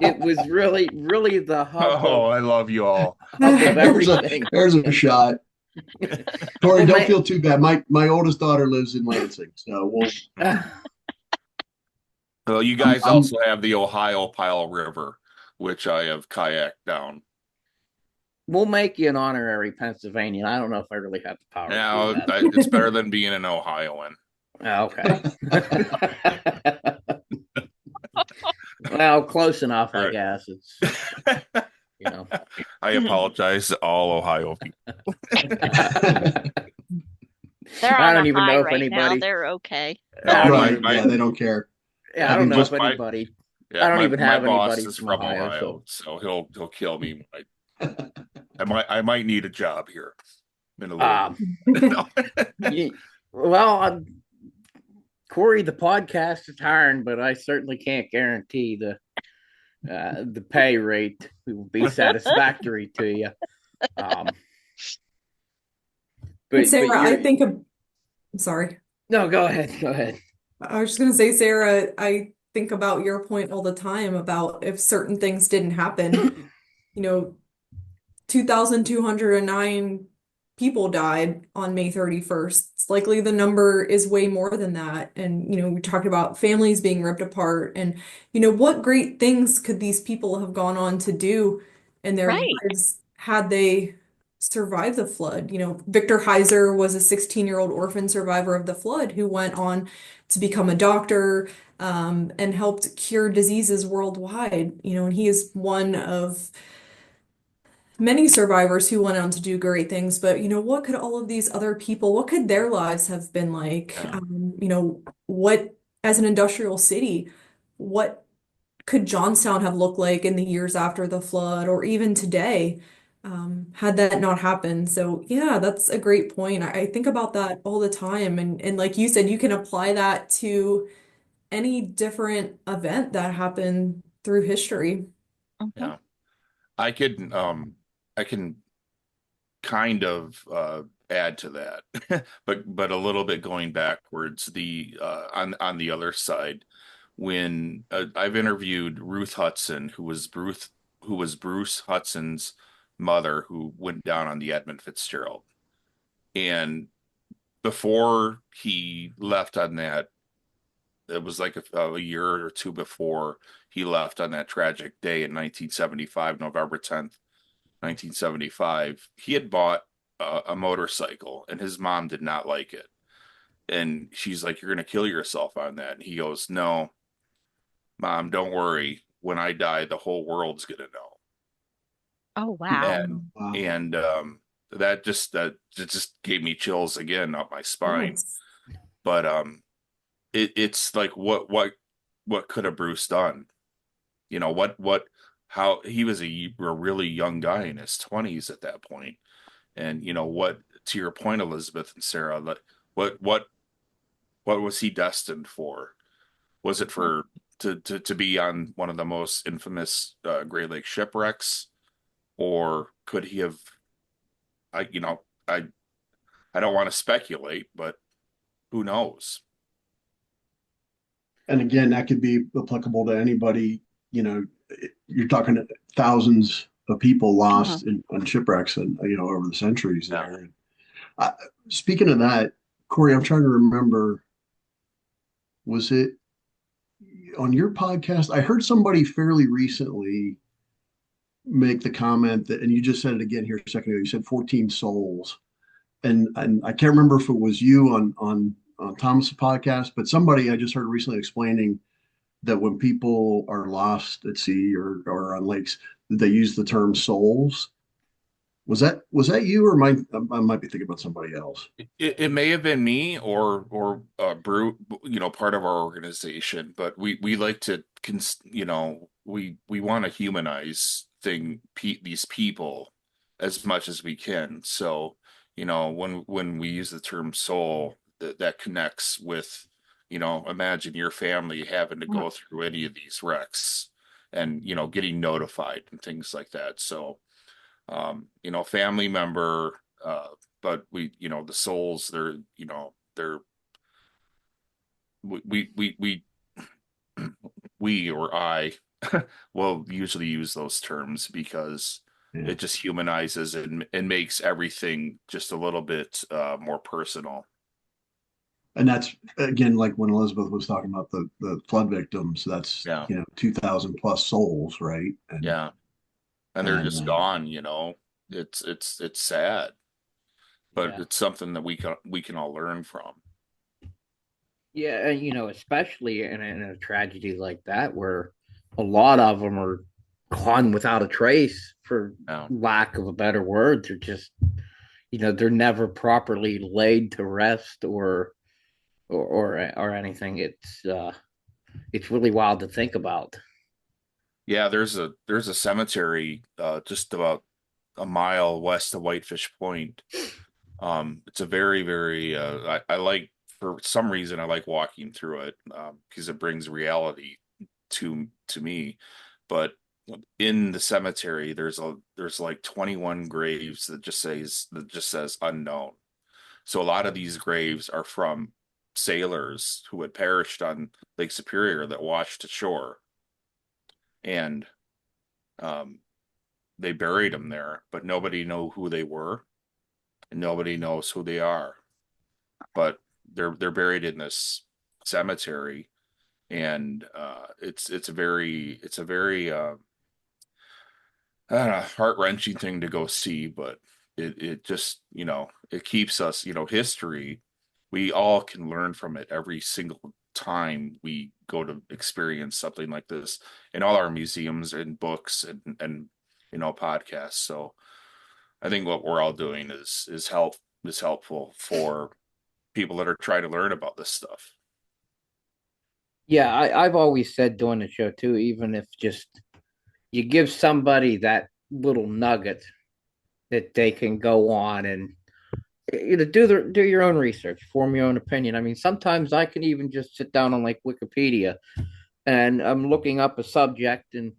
it was really the hub Oh, I love you all. hub of There's everything. there's a shot. Corey, Well, don't feel too bad. My oldest daughter lives in Lansing, so Well, you guys also have the Ohio Pile River, which I have kayaked down. we'll make you an honorary Pennsylvanian. I don't know if I really have the power Now, to do it's better than being an Ohioan. that. Okay. Well, close enough, I Right. guess. It's, you know. I apologize to all Ohio people. They're I on don't a even high know if right now. anybody. They're okay. I don't right, even, yeah, they don't care. yeah, I I don't mean, know just if my- anybody. Yeah, I don't even have my boss anybody is from from Ohio, so he'll kill me. I might need a job here in a so little well, Corey, the podcast is hiring, but I certainly can't guarantee the pay rate will be satisfactory to you. Um, but Sarah, I you're think I'm sorry. no, go ahead. I was just gonna say, Sarah, I think about your point all the time about if certain things didn't happen, you know, 2,209 people died on May 31st. It's likely the number is way more than that. And, we talked about families being ripped apart and, what great things could these people have gone on to do in their Right. lives had they survived the flood? Victor Heiser was a 16-year-old orphan survivor of the flood who went on to become a doctor, and helped cure diseases worldwide, and he is one of many survivors who went on to do great things, but what could all of these other people, what could their lives have been like? Yeah. What, as an industrial city, what could Johnstown have looked like in the years after the flood or even today, had that not happened? So yeah, that's a great point. I think about that all the time. And like you said, you can apply that to any different event that happened through history. Mhm. Yeah. I could I can kind of add to that, but a little bit going backwards. The on the other side, when I've interviewed Ruth Hudson, who was Bruce Hudson's mother, who went down on the Edmund Fitzgerald, and before he left on that, it was like a year or two before he left on that tragic day in 1975, November 10th, 1975, he had bought a motorcycle and his mom did not like it. And she's like, "You're going to kill yourself on that." And he goes, "No, Mom, don't worry. When I die, the whole world's going to know." Oh, wow. Wow. And that just gave me chills again up my spine. Yes. But it's like what could have Bruce done? How he was a really young guy in his 20s at that point. And what, to your point, Elizabeth and Sarah, what was he destined for? Was it for to be on one of the most infamous Great Lakes shipwrecks, or could he have? I you know I don't want to speculate, but who knows? And again, that could be applicable to anybody. You're talking thousands of people lost on shipwrecks and over the centuries Yeah. there. Uh, Speaking of that, Corey, I'm trying to remember. Was it on your podcast? I heard somebody fairly recently make the comment that, and you just said it again here a second ago. You said 14 souls, and I can't remember if it was you on Thomas's podcast, but somebody I just heard recently explaining that when people are lost at sea or on lakes, they use the term souls. Was that you, or I might be thinking about somebody else? It may have been me or Brew, part of our organization, but we like to we want to humanize these people as much as we can. So, when we use the term soul, that connects with, imagine your family having to go through any of these wrecks and, getting notified and things like that. So, family member, but the souls, they're we we or I will usually use those terms because Yeah. it just humanizes and makes everything just a little bit more personal. And that's again, like when Elizabeth was talking about the flood victims, that's, Yeah, 2,000 plus souls, right? yeah, and they're And just gone. It's sad, but Yeah. it's something that we can all learn from. Yeah, and especially in a tragedy like that, where a lot of them are gone without a trace, for Yeah, lack of a better word. They're just, they're never properly laid to rest or anything. It's really wild to think about. yeah. There's a cemetery just about a mile west of Whitefish Point. It's a very, very I like, for some reason I like walking through it because it brings reality to me. But in the cemetery, there's like 21 graves that just says unknown. So a lot of these graves are from sailors who had perished on Lake Superior that washed ashore, and um, they buried them there, but nobody know who they were, and nobody knows who they are. But they're buried in this cemetery, and it's a very I don't know, heart-wrenching thing to go see, but it just, it keeps us, history. We all can learn from it every single time we go to experience something like this in all our museums and books and podcasts. So I think what we're all doing is helpful for people that are trying to learn about this stuff. Yeah, I've always said doing the show too, even if just you give somebody that little nugget that they can go on and do your own research, form your own opinion. I mean, sometimes I can even just sit down on like Wikipedia and I'm looking up a subject, and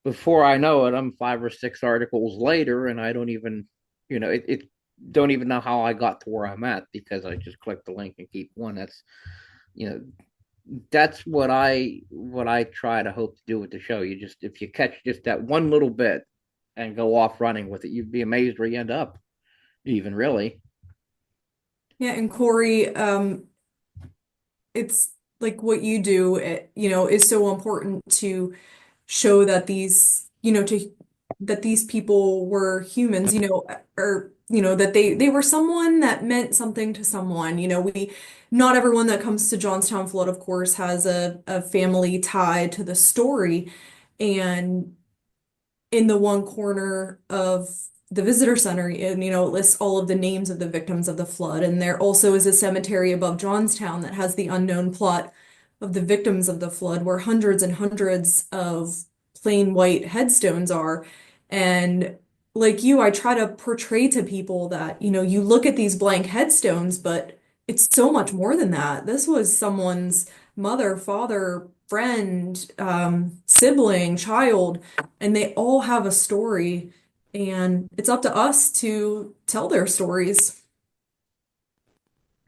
before I know it, I'm 5 or 6 articles later, and I don't even, it don't even know how I got to where I'm at because I just clicked the link and keep one. You know, that's what I try to hope to do with the show. You just, if you catch just that one little bit and go off running with it, you'd be amazed where you end up. Even really. Yeah, and Corey, it's like what you do, is so important to show that these people were humans, or that they were someone that meant something to someone. Not everyone that comes to Johnstown Flood, of course, has a family tie to the story. And in the one corner of the visitor center, and it lists all of the names of the victims of the flood. And there also is a cemetery above Johnstown that has the unknown plot of the victims of the flood, where hundreds and hundreds of plain white headstones are. And like you, I try to portray to people that, you look at these blank headstones, but it's so much more than that. This was someone's mother, father, friend, sibling, child, and they all have a story, and it's up to us to tell their stories.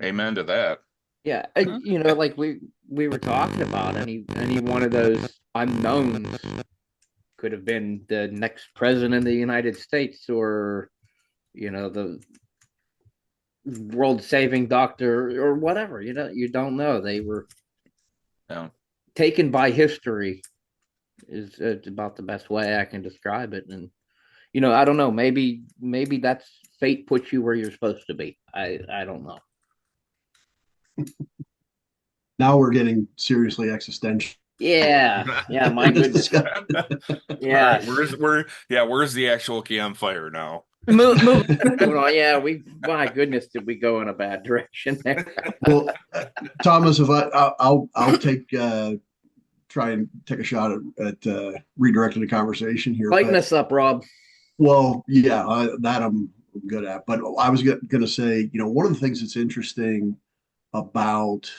Amen to that. Yeah, Mhm. like we were talking about, any one of those unknowns could have been the next president of the United States, or the world saving doctor or whatever. You don't know. They were Yeah. taken by history is about the best way I can describe it. And I don't know, maybe that's fate puts you where you're supposed to be. I don't know. now we're getting seriously existential Yeah, my in this goodness. discussion. All Yeah. right, where's the actual campfire now? Moving on. Yeah, my goodness, did we go in a bad direction there? Well, Thomas, if I'll take try and take a shot at redirecting the conversation here. Lighten But us up, Rob. well, yeah, that I'm good at. But I was going to say, one of the things that's interesting about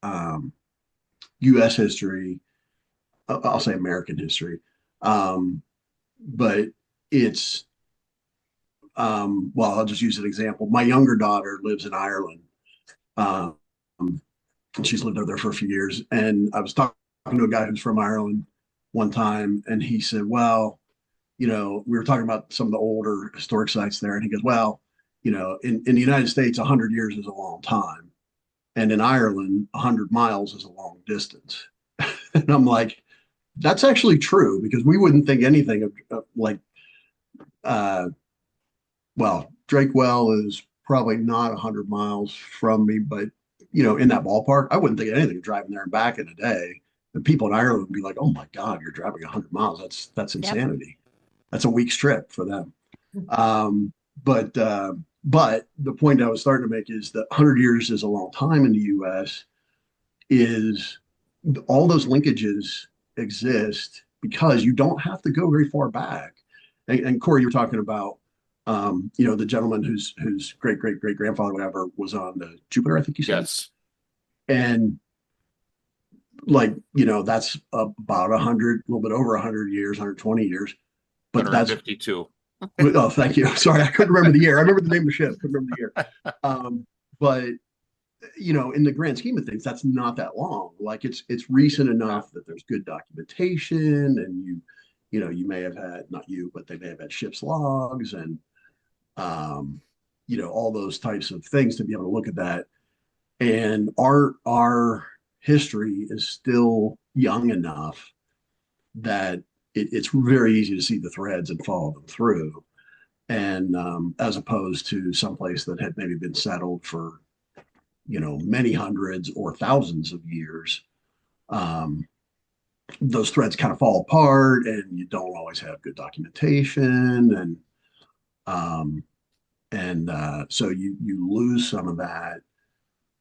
um, U.S. history, I'll say American history, but it's well, I'll just use an example. My younger daughter lives in Ireland, um, and she's lived over there for a few years. And I was talking to a guy who's from Ireland one time, and he said, well, we were talking about some of the older historic sites there, and he goes, well, in the United States, 100 years is a long time. And in Ireland, 100 miles is a long distance. And I'm like, that's actually true, because we wouldn't think anything of like, well, Drakewell is probably not 100 miles from me, but in that ballpark, I wouldn't think of anything of driving there and back in a day. And people in Ireland would be like, "Oh my God, you're driving 100 miles? That's Yep. insanity. That's a week's trip for them." Um, but the point I was starting to make is that 100 years is a long time in the U.S. Is all those linkages exist because you don't have to go very far back. And Corey, you were talking about the gentleman whose great great great grandfather, whatever, was on the Jupiter, I think you said. Yes. And that's about 100, a little bit over 100 years, 120 years. But that's 152. Oh, thank you. Sorry, I couldn't remember the year. I remember the name of the ship, couldn't remember the year. But in the grand scheme of things, that's not that long. Like it's recent enough that there's good documentation, and you may have had, not you, but they may have had ship's logs and all those types of things to be able to look at that. And our history is still young enough that it's very easy to see the threads and follow them through. And as opposed to someplace that had maybe been settled for many hundreds or thousands of years, those threads kind of fall apart, and you don't always have good documentation, and so you lose some of that,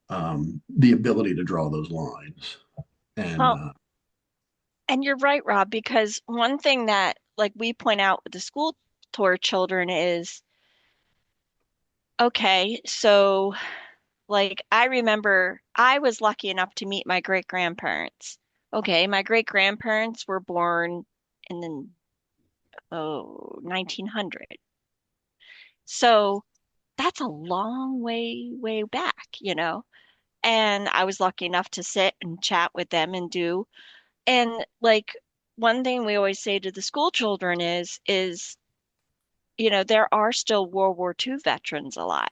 the ability to draw those lines. And Well, and you're right, Rob, because one thing that like we point out with the school tour children is, okay, so like I remember I was lucky enough to meet my great grandparents. Okay, my great grandparents were born in the 1900. So that's a long way back. And I was lucky enough to sit and chat with them and do. And like one thing we always say to the school children is, there are still World War II veterans alive,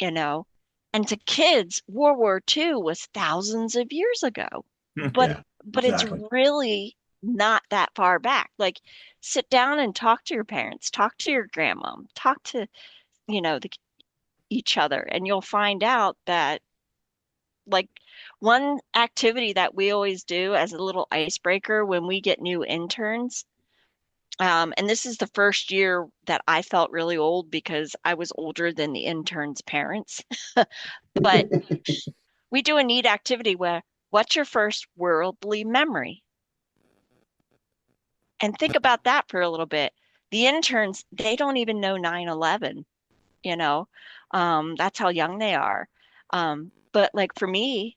you know. And to kids, World War II was thousands of years ago. But yeah, but it's exactly. really not that far back. Like sit down and talk to your parents, talk to your grandma, talk to, the each other, and you'll find out that like one activity that we always do as a little icebreaker when we get new interns, and this is the first year that I felt really old because I was older than the interns' parents. But we do a neat activity where, what's your first worldly memory? And think about that for a little bit. The interns, they don't even know 9/11, you know. That's how young they are. But like for me,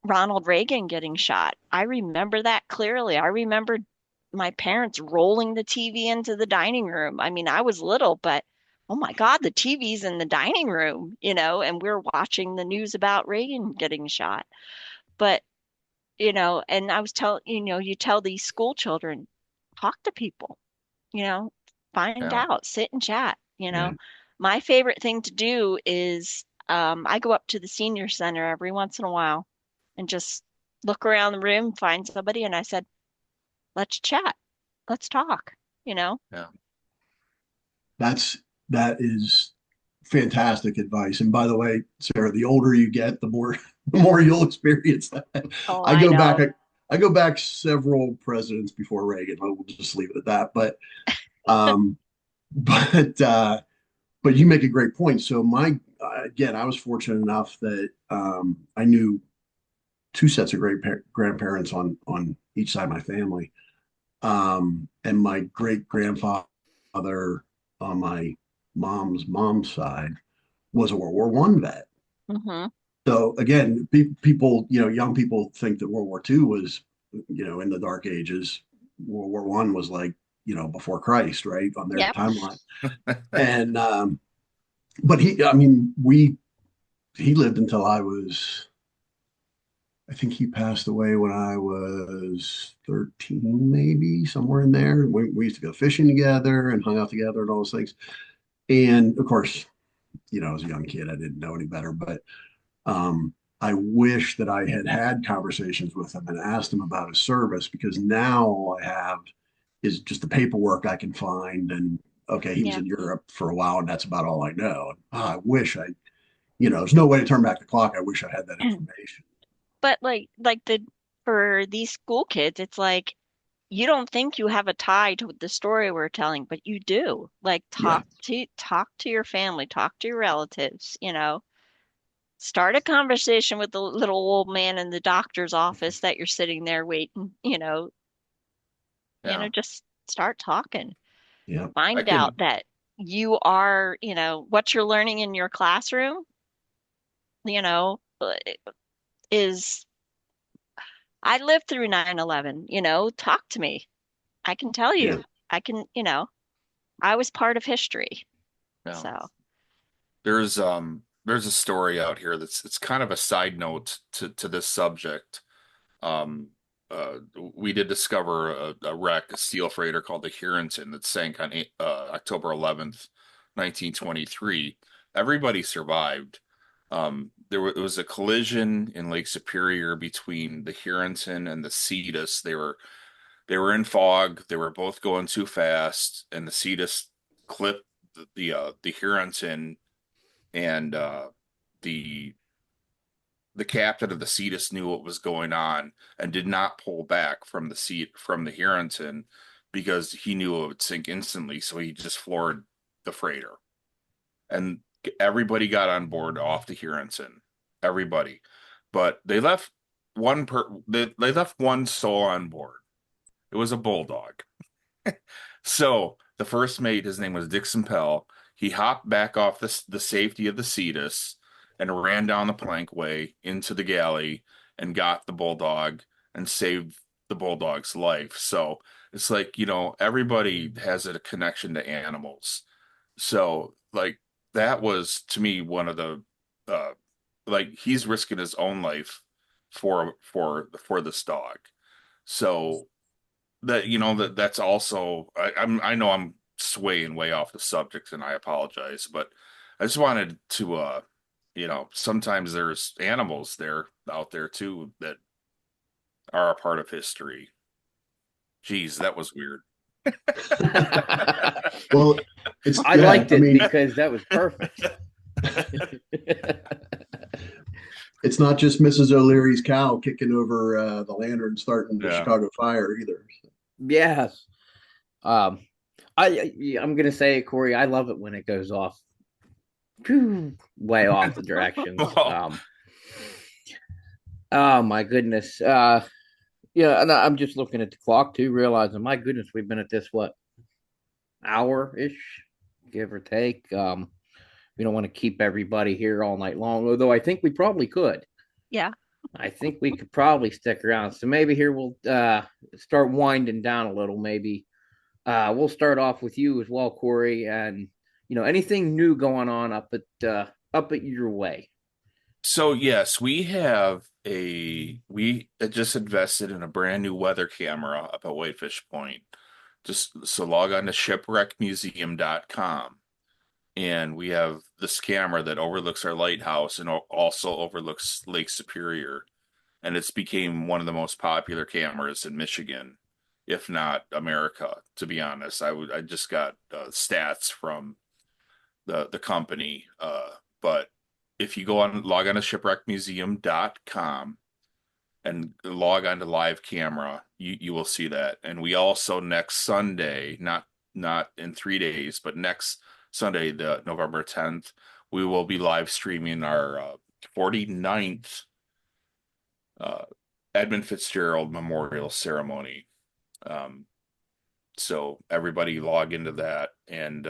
Ronald Reagan getting shot, I remember that clearly. I remember my parents rolling the TV into the dining room. I mean, I was little, but oh my God, the TV's in the dining room, and we're watching the news about Reagan getting shot. But, and I was you tell these school children, talk to people, you know, find Yeah. out, sit and chat. Yeah. My favorite thing to do is I go up to the senior center every once in a while and just look around the room, find somebody, and I said, let's chat, let's talk. Yeah. That is fantastic advice. And by the way, Sarah, the older you get, the more you'll experience that. Oh, I I go back know. I go back several presidents before Reagan. We'll just leave it at that. Um, but but you make a great point. So again, I was fortunate enough that I knew two sets of great grandparents on each side of my family. And my great grandfather on my mom's side was a World War One vet. Hmm. So again, people, young people think that World War II was, in the dark ages. World War One was like, before Christ, right, on their Yep. timeline. And but he lived until I was I think he passed away when I was 13, maybe somewhere in there. We used to go fishing together and hung out together and all those things. And of course, as a young kid, I didn't know any better, but I wish that I had had conversations with him and asked him about his service, because now all I have is just the paperwork I can find. And okay, he was Yeah. in Europe for a while, and that's about all I know. I wish there's no way to turn back the clock. I wish I had that information. But for these school kids, it's like you don't think you have a tie to the story we're telling, but you do. Like Yeah, talk to your family, talk to your relatives, start a conversation with the little old man in the doctor's office that you're sitting there waiting, Yeah. just start talking. yeah, I Find out can, that you are, what you're learning in your classroom, you know, is I lived through 9/11, talk to me. I can tell yeah, you. I was part of history. yeah. So, There's a story out here it's kind of a side note to this subject. Um, we did discover a wreck, a steel freighter called the Huronton that sank on October 11th, 1923. Everybody survived. It was a collision in Lake Superior between the Huronton and the Cetus. They were in fog. They were both going too fast, and the Cetus clipped the Huronton, and the the captain of the Cetus knew what was going on and did not pull back from the Huronton because he knew it would sink instantly. So he just floored the freighter, and everybody got on board off the Huronton. Everybody, but they left one soul on board. It was a bulldog. So the first mate, his name was Dixon Pell. He hopped back off the safety of the Cetus and ran down the plankway into the galley and got the bulldog and saved the bulldog's life. So it's like, everybody has a connection to animals. So like that was to me one of the like he's risking his own life for this dog. So that's also I know I'm swaying way off the subject and I apologize, but I just wanted to sometimes there's animals out there too that are a part of history. Geez, that was weird. well, I liked it because that was perfect. it's not just Mrs. O'Leary's cow kicking over the lantern, starting the Yeah. Chicago fire either. Yes. Um, I'm gonna say, Corey, I love it when it goes off way off the directions. Oh my goodness. Yeah, and I'm just looking at the clock too, realizing my goodness, we've been at this what hour-ish, give or take. We don't want to keep everybody here all night long, although I think we probably could. yeah. I think we could probably stick around. So maybe here we'll start winding down a little. Maybe we'll start off with you as well, Corey, and anything new going on up at your way. So yes, we just invested in a brand new weather camera up at Whitefish Point. Just so log on to shipwreckmuseum.com, and we have this camera that overlooks our lighthouse and also overlooks Lake Superior, and it's became one of the most popular cameras in Michigan, if not America, to be honest. I just got stats from the company, but if you log on to shipwreckmuseum.com and log on to live camera, you will see that. And we also next Sunday, not in 3 days, but next Sunday, the November 10th, we will be live streaming our 49th Edmund Fitzgerald Memorial Ceremony. So everybody log into that, and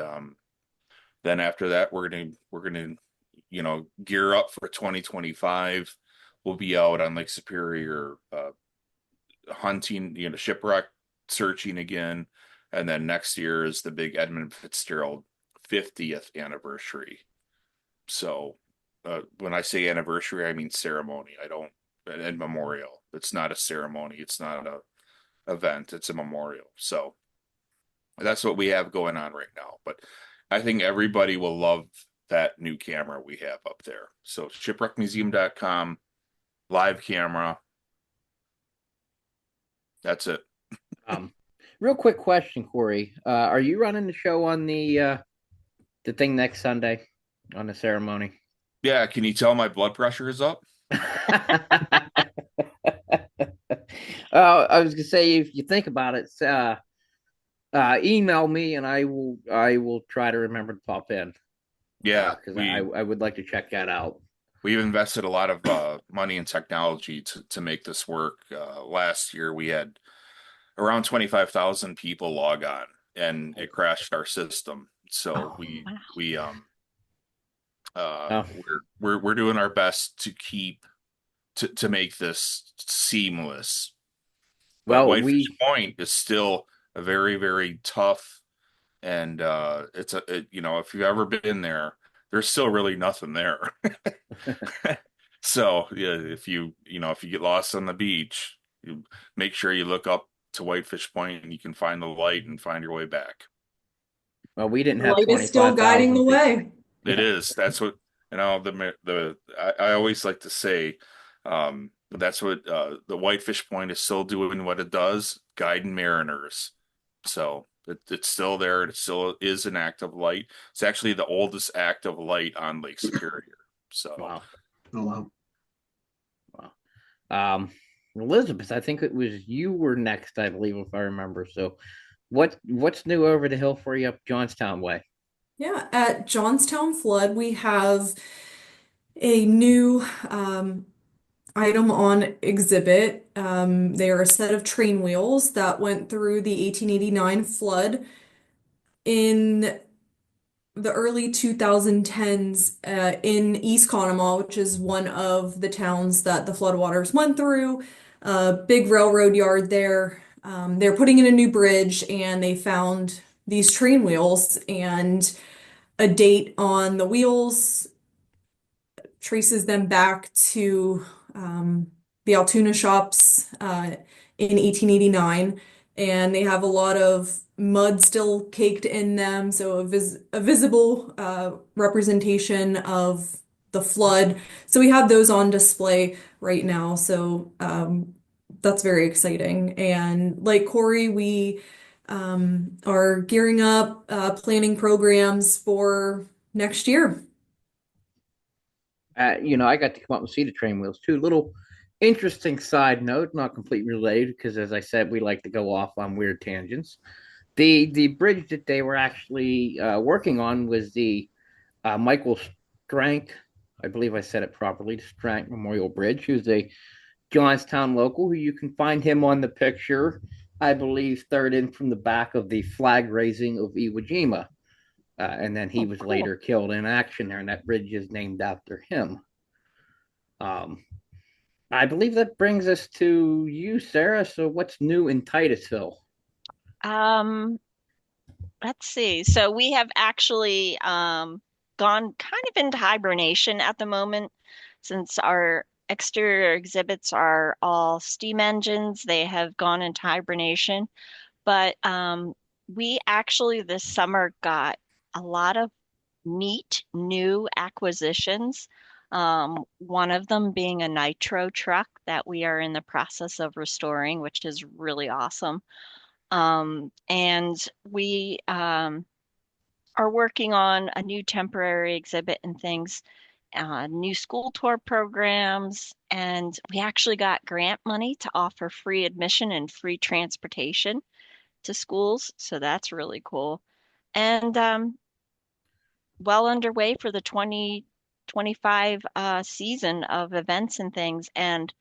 then after that, we're gonna gear up for 2025. We'll be out on Lake Superior hunting, shipwreck searching again, and then next year is the big Edmund Fitzgerald 50th anniversary. So when I say anniversary, I mean ceremony. I don't and memorial. It's not a ceremony. It's not a event. It's a memorial. So that's what we have going on right now. But I think everybody will love that new camera we have up there. So shipwreckmuseum.com, live camera. That's it. Um, Real quick question, Corey. Are you running the show on the thing next Sunday on the ceremony? Yeah, can you tell my blood pressure is up? I was gonna say, if you think about it, email me and I will try to remember to pop in. Yeah, Because I would like to check that out. we've invested a lot of money in technology to make this work. Last year we had around 25,000 people log on, and it crashed our system. So Oh, we wow. we oh, we're doing our best to keep to make this seamless. But well, Whitefish Point is still a very, very tough, and if you've ever been there, there's still really nothing there. So yeah, if you get lost on the beach, you make sure you look up to Whitefish Point and you can find the light and find your way back. we didn't The have light is still guiding the 25,000 people. way. It is. That's what I always like to say. That's what the Whitefish Point is still doing what it does, guiding mariners. So it's still there. It still is an active light. It's actually the oldest active light on Lake Superior. So Wow, Oh, wow. wow. Elizabeth, I think it was you were next, I believe, if I remember. So, what's new over the hill for you up Johnstown way? Yeah, at Johnstown Flood, we have a new item on exhibit. They are a set of train wheels that went through the 1889 flood in the early 2010s in East Conemaugh, which is one of the towns that the floodwaters went through. Big railroad yard there. They're putting in a new bridge and they found these train wheels and a date on the wheels traces them back to the Altoona shops in 1889, and they have a lot of mud still caked in them, so a visible representation of the flood. So we have those on display right now. So that's very exciting. And like Corey, we are gearing up, planning programs for next year. I got to come up and see the train wheels too. Little interesting side note, not completely related, because as I said, we like to go off on weird tangents. The bridge that they were actually working on was the Michael Strank, I believe I said it properly, the Strank Memorial Bridge, who's a Johnstown local, who you can find him on the picture, I believe, third in from the back of the flag raising of Iwo Jima. And then he Oh, was cool. later killed in action there, and that bridge is named after him. Um, I believe that brings us to you, Sarah. So, what's new in Titusville? Um, let's see. So we have actually gone kind of into hibernation at the moment since our exterior exhibits are all steam engines. They have gone into hibernation. But we actually this summer got a lot of neat new acquisitions. One of them being a nitro truck that we are in the process of restoring, which is really awesome. And we are working on a new temporary exhibit and things, new school tour programs, and we actually got grant money to offer free admission and free transportation to schools, so that's really cool. And well underway for the 2025 season of events and things. And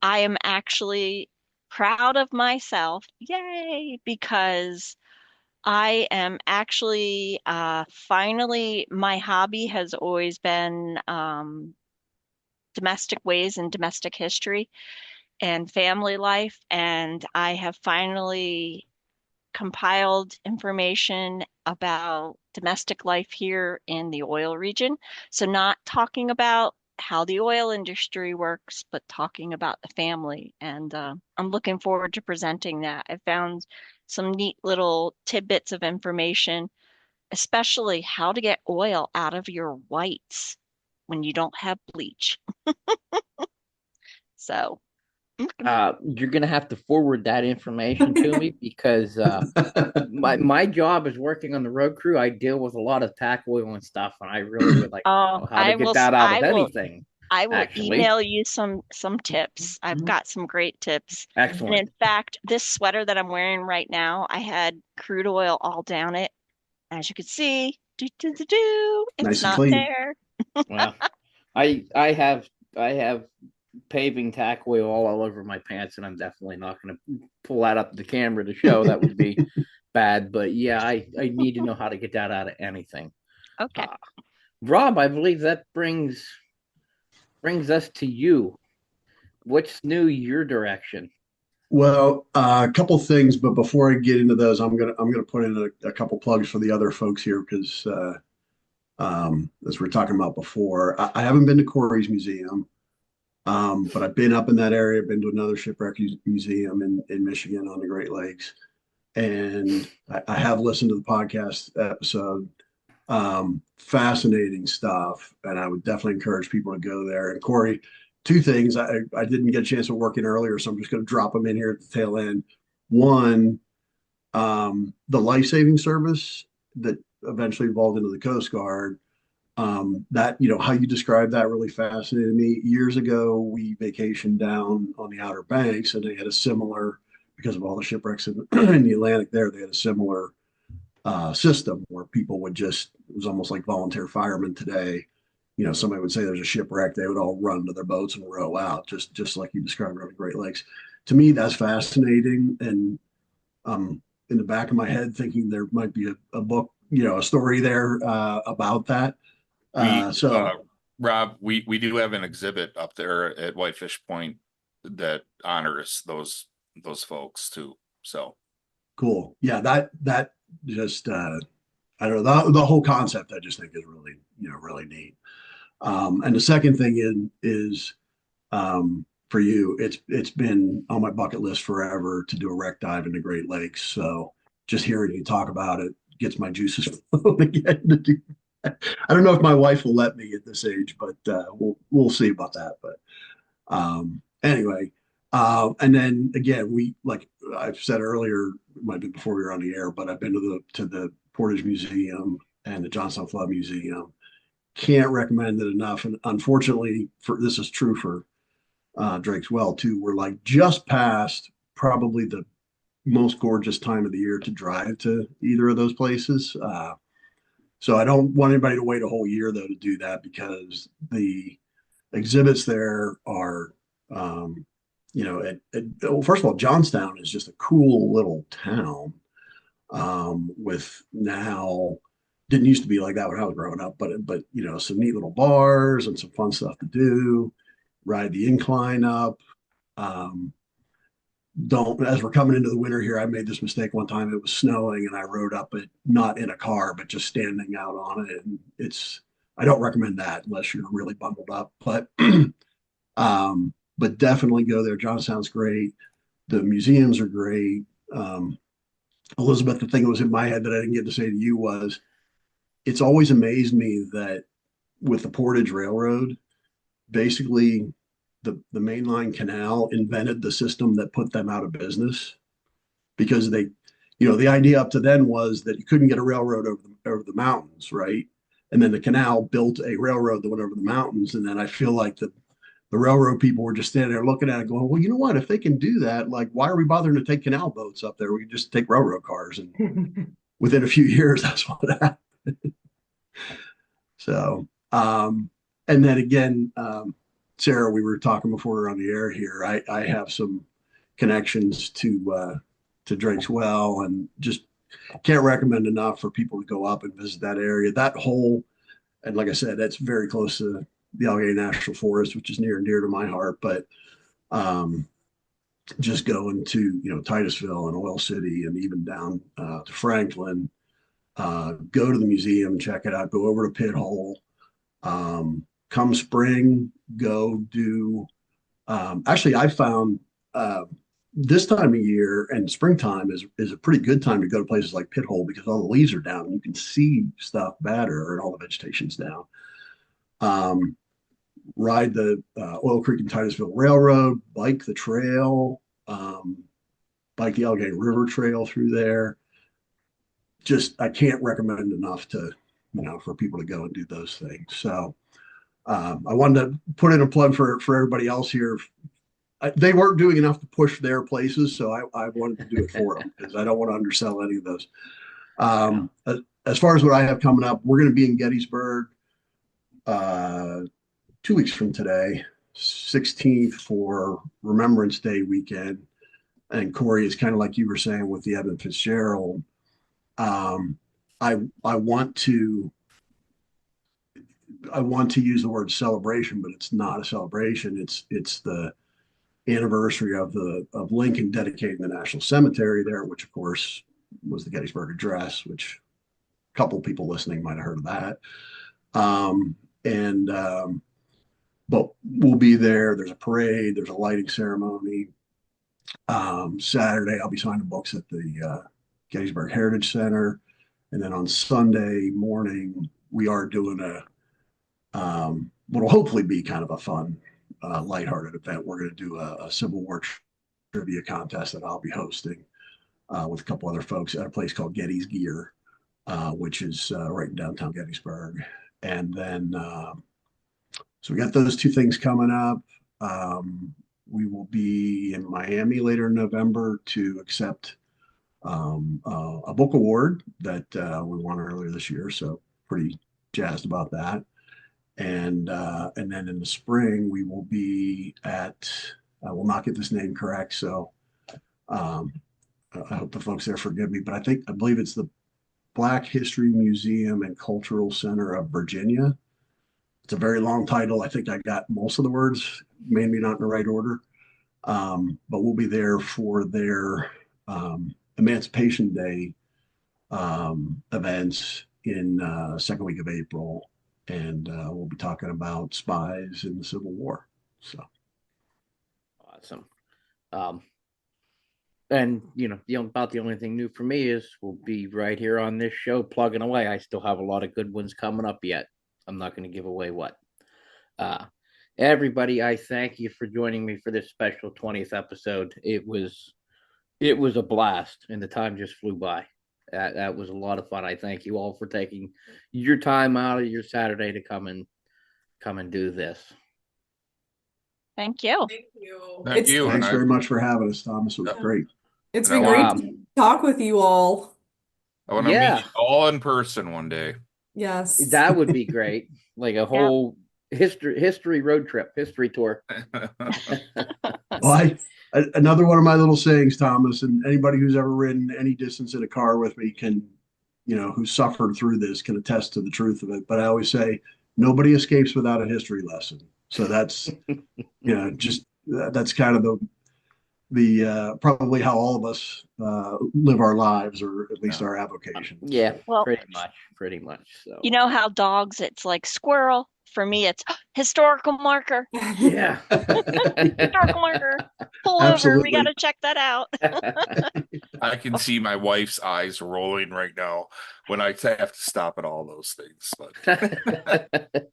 I am actually proud of myself, yay, because I am actually finally, my hobby has always been domestic ways and domestic history and family life. And I have finally compiled information about domestic life here in the oil region. So, not talking about how the oil industry works, but talking about the family. And I'm looking forward to presenting that. I found some neat little tidbits of information, especially how to get oil out of your whites when you don't have bleach. So, You're gonna have to forward that information to me because my job is working on the road crew. I deal with a lot of tack oil and stuff, and I really would like to oh, know how to get that out of anything. I will Actually, email you some tips. I've got some great tips. And excellent. in fact, this sweater that I'm wearing right now, I had crude oil all down it. As you can see, it's Nice and not clean. there. Well, I have paving tack oil all over my pants, and I'm definitely not going to pull that up the camera to show. That would be bad. But yeah, I need to know how to get that out of anything. Okay. Rob, I believe that brings us to you. What's new your direction? Well, a couple things, but before I get into those, I'm gonna put in a couple plugs for the other folks here because as we are talking about before, I haven't been to Corey's museum, but I've been up in that area. I've been to another shipwreck museum in Michigan on the Great Lakes, and I have listened to the podcast episode. Fascinating stuff, and I would definitely encourage people to go there. And Corey, two things I didn't get a chance to work in earlier, so I'm just going to drop them in here at the tail end. One, the life-saving service that eventually evolved into the Coast Guard. That, how you described that really fascinated me. Years ago, we vacationed down on the Outer Banks, and they had a similar, because of all the shipwrecks in the Atlantic there, they had a similar system where people would just, it was almost like volunteer firemen today. Somebody would say there's a shipwreck, they would all run to their boats and row out, just like you described around the Great Lakes. To me, that's fascinating. And in the back of my head, thinking there might be a book, a story there about that. Rob, we do have an exhibit up there at Whitefish Point that honors those folks too. So cool. Yeah, that just I don't know, the whole concept I just think is really, really neat. And the second thing is for you, it's been on my bucket list forever to do a wreck dive in the Great Lakes. So just hearing you talk about it gets my juices flowing again to do that. I don't know if my wife will let me at this age, but we'll see about that. But anyway, and then again, like I've said earlier, it might be before we were on the air, but I've been to the Portage Museum and the Johnstown Flood Museum. Can't recommend it enough. And unfortunately, this is true for Drake's Well too. We're like just past probably the most gorgeous time of the year to drive to either of those places. So I don't want anybody to wait a whole year though to do that, because the exhibits there are, well, first of all, Johnstown is just a cool little town with now, didn't used to be like that when I was growing up, but some neat little bars and some fun stuff to do, ride the incline up. As we're coming into the winter here, I made this mistake one time. It was snowing and I rode up it, not in a car, but just standing out on it. And I don't recommend that unless you're really bundled up, but definitely go there. Johnstown's great. The museums are great. Elizabeth, the thing that was in my head that I didn't get to say to you was, it's always amazed me that with the Portage Railroad, basically the mainline canal invented the system that put them out of business, because they, the idea up to then was that you couldn't get a railroad over the mountains, right? And then the canal built a railroad that went over the mountains. And then I feel like the railroad people were just standing there looking at it going, well, you know what, if they can do that, like, why are we bothering to take canal boats up there? We can just take railroad cars. And within a few years, that's what happened. So, and then again, Sarah, we were talking before we were on the air here. I have some connections to Drake's Well, and just can't recommend enough for people to go up and visit that area. That whole, and like I said, that's very close to the Allegheny National Forest, which is near and dear to my heart. But just going to Titusville and Oil City, and even down to Franklin, go to the museum, check it out. Go over to Pit Hole. come spring, go do. Actually, I found this time of year and springtime is a pretty good time to go to places like Pit Hole because all the leaves are down and you can see stuff better and all the vegetation's down. Ride the Oil Creek and Titusville Railroad, bike the trail, bike the Allegheny River Trail through there. Just I can't recommend enough to for people to go and do those things. So I wanted to put in a plug for everybody else here. They weren't doing enough to push their places, so I wanted to do it for them because I don't want to undersell any of those. As far as what I have coming up, we're going to be in Gettysburg 2 weeks from today, 16th for Remembrance Day weekend. And Corey, is kind of like you were saying with the Edmund Fitzgerald. I want to use the word celebration, but it's not a celebration. It's the anniversary of Lincoln dedicating the National Cemetery there, which of course was the Gettysburg Address, which a couple people listening might have heard of that. But we'll be there. There's a parade. There's a lighting ceremony. Saturday, I'll be signing books at the Gettysburg Heritage Center. And then on Sunday morning, we are doing what'll hopefully be kind of a fun, lighthearted event. We're going to do a Civil War trivia contest that I'll be hosting with a couple other folks at a place called Getty's Gear, which is right in downtown Gettysburg. And then, so we got those two things coming up. We will be in Miami later in November to accept a book award that we won earlier this year. So pretty jazzed about that. And then in the spring, we will be at, I will not get this name correct. So I hope the folks there forgive me, but I believe it's the Black History Museum and Cultural Center of Virginia. It's a very long title. I think I got most of the words, maybe not in the right order. But we'll be there for their Emancipation Day events in second week of April. And we'll be talking about spies in the Civil War. So awesome. And about the only thing new for me is we'll be right here on this show plugging away. I still have a lot of good ones coming up yet. I'm not going to give away what. Everybody, I thank you for joining me for this special 20th episode. It was a blast, and the time just flew by. That was a lot of fun. I thank you all for taking your time out of your Saturday to come and do this. Thank you. Thank you. Thank you. thanks very much for having us, Thomas. It was great. It's been great to talk with you all. I want to meet you all in person one day. Yes. That would be great. Like a whole history road trip, history tour. Well, another one of my little sayings, Thomas, and anybody who's ever ridden any distance in a car with me can, who suffered through this can attest to the truth of it. But I always say, nobody escapes without a history lesson. So that's, that's kind of the probably how all of us live our lives, or at least our avocations. Yeah, well, pretty much. So you know how dogs, it's like squirrel. For me, it's historical marker. Yeah. Historical marker. Pull over. We got to check that out. I can see my wife's eyes rolling right now when I have to stop at all those things. But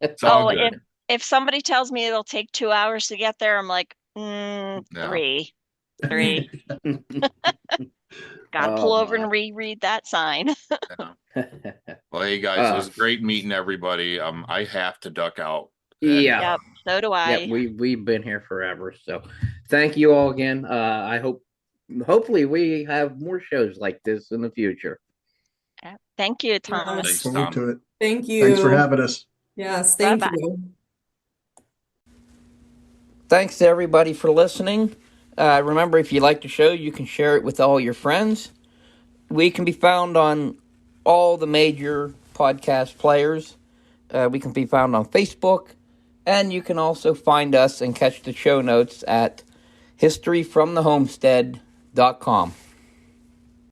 it's all good. If somebody tells me it'll take 2 hours to get there, I'm like, No. 3. Got to pull over and reread that sign. Well, hey guys, it was great meeting everybody. I have to duck out. Yeah. Yep, so do I. Yeah, we've been here forever. So thank you all again. Hopefully we have more shows like this in the future. Thank you, Thomas. Thanks, Forward Tom. to it. Thank you. Thanks for having us. Yes, thank Bye-bye. you. Thanks to everybody for listening. Remember, if you like the show, you can share it with all your friends. We can be found on all the major podcast players. We can be found on Facebook. And you can also find us and catch the show notes at historyfromthehomestead.com.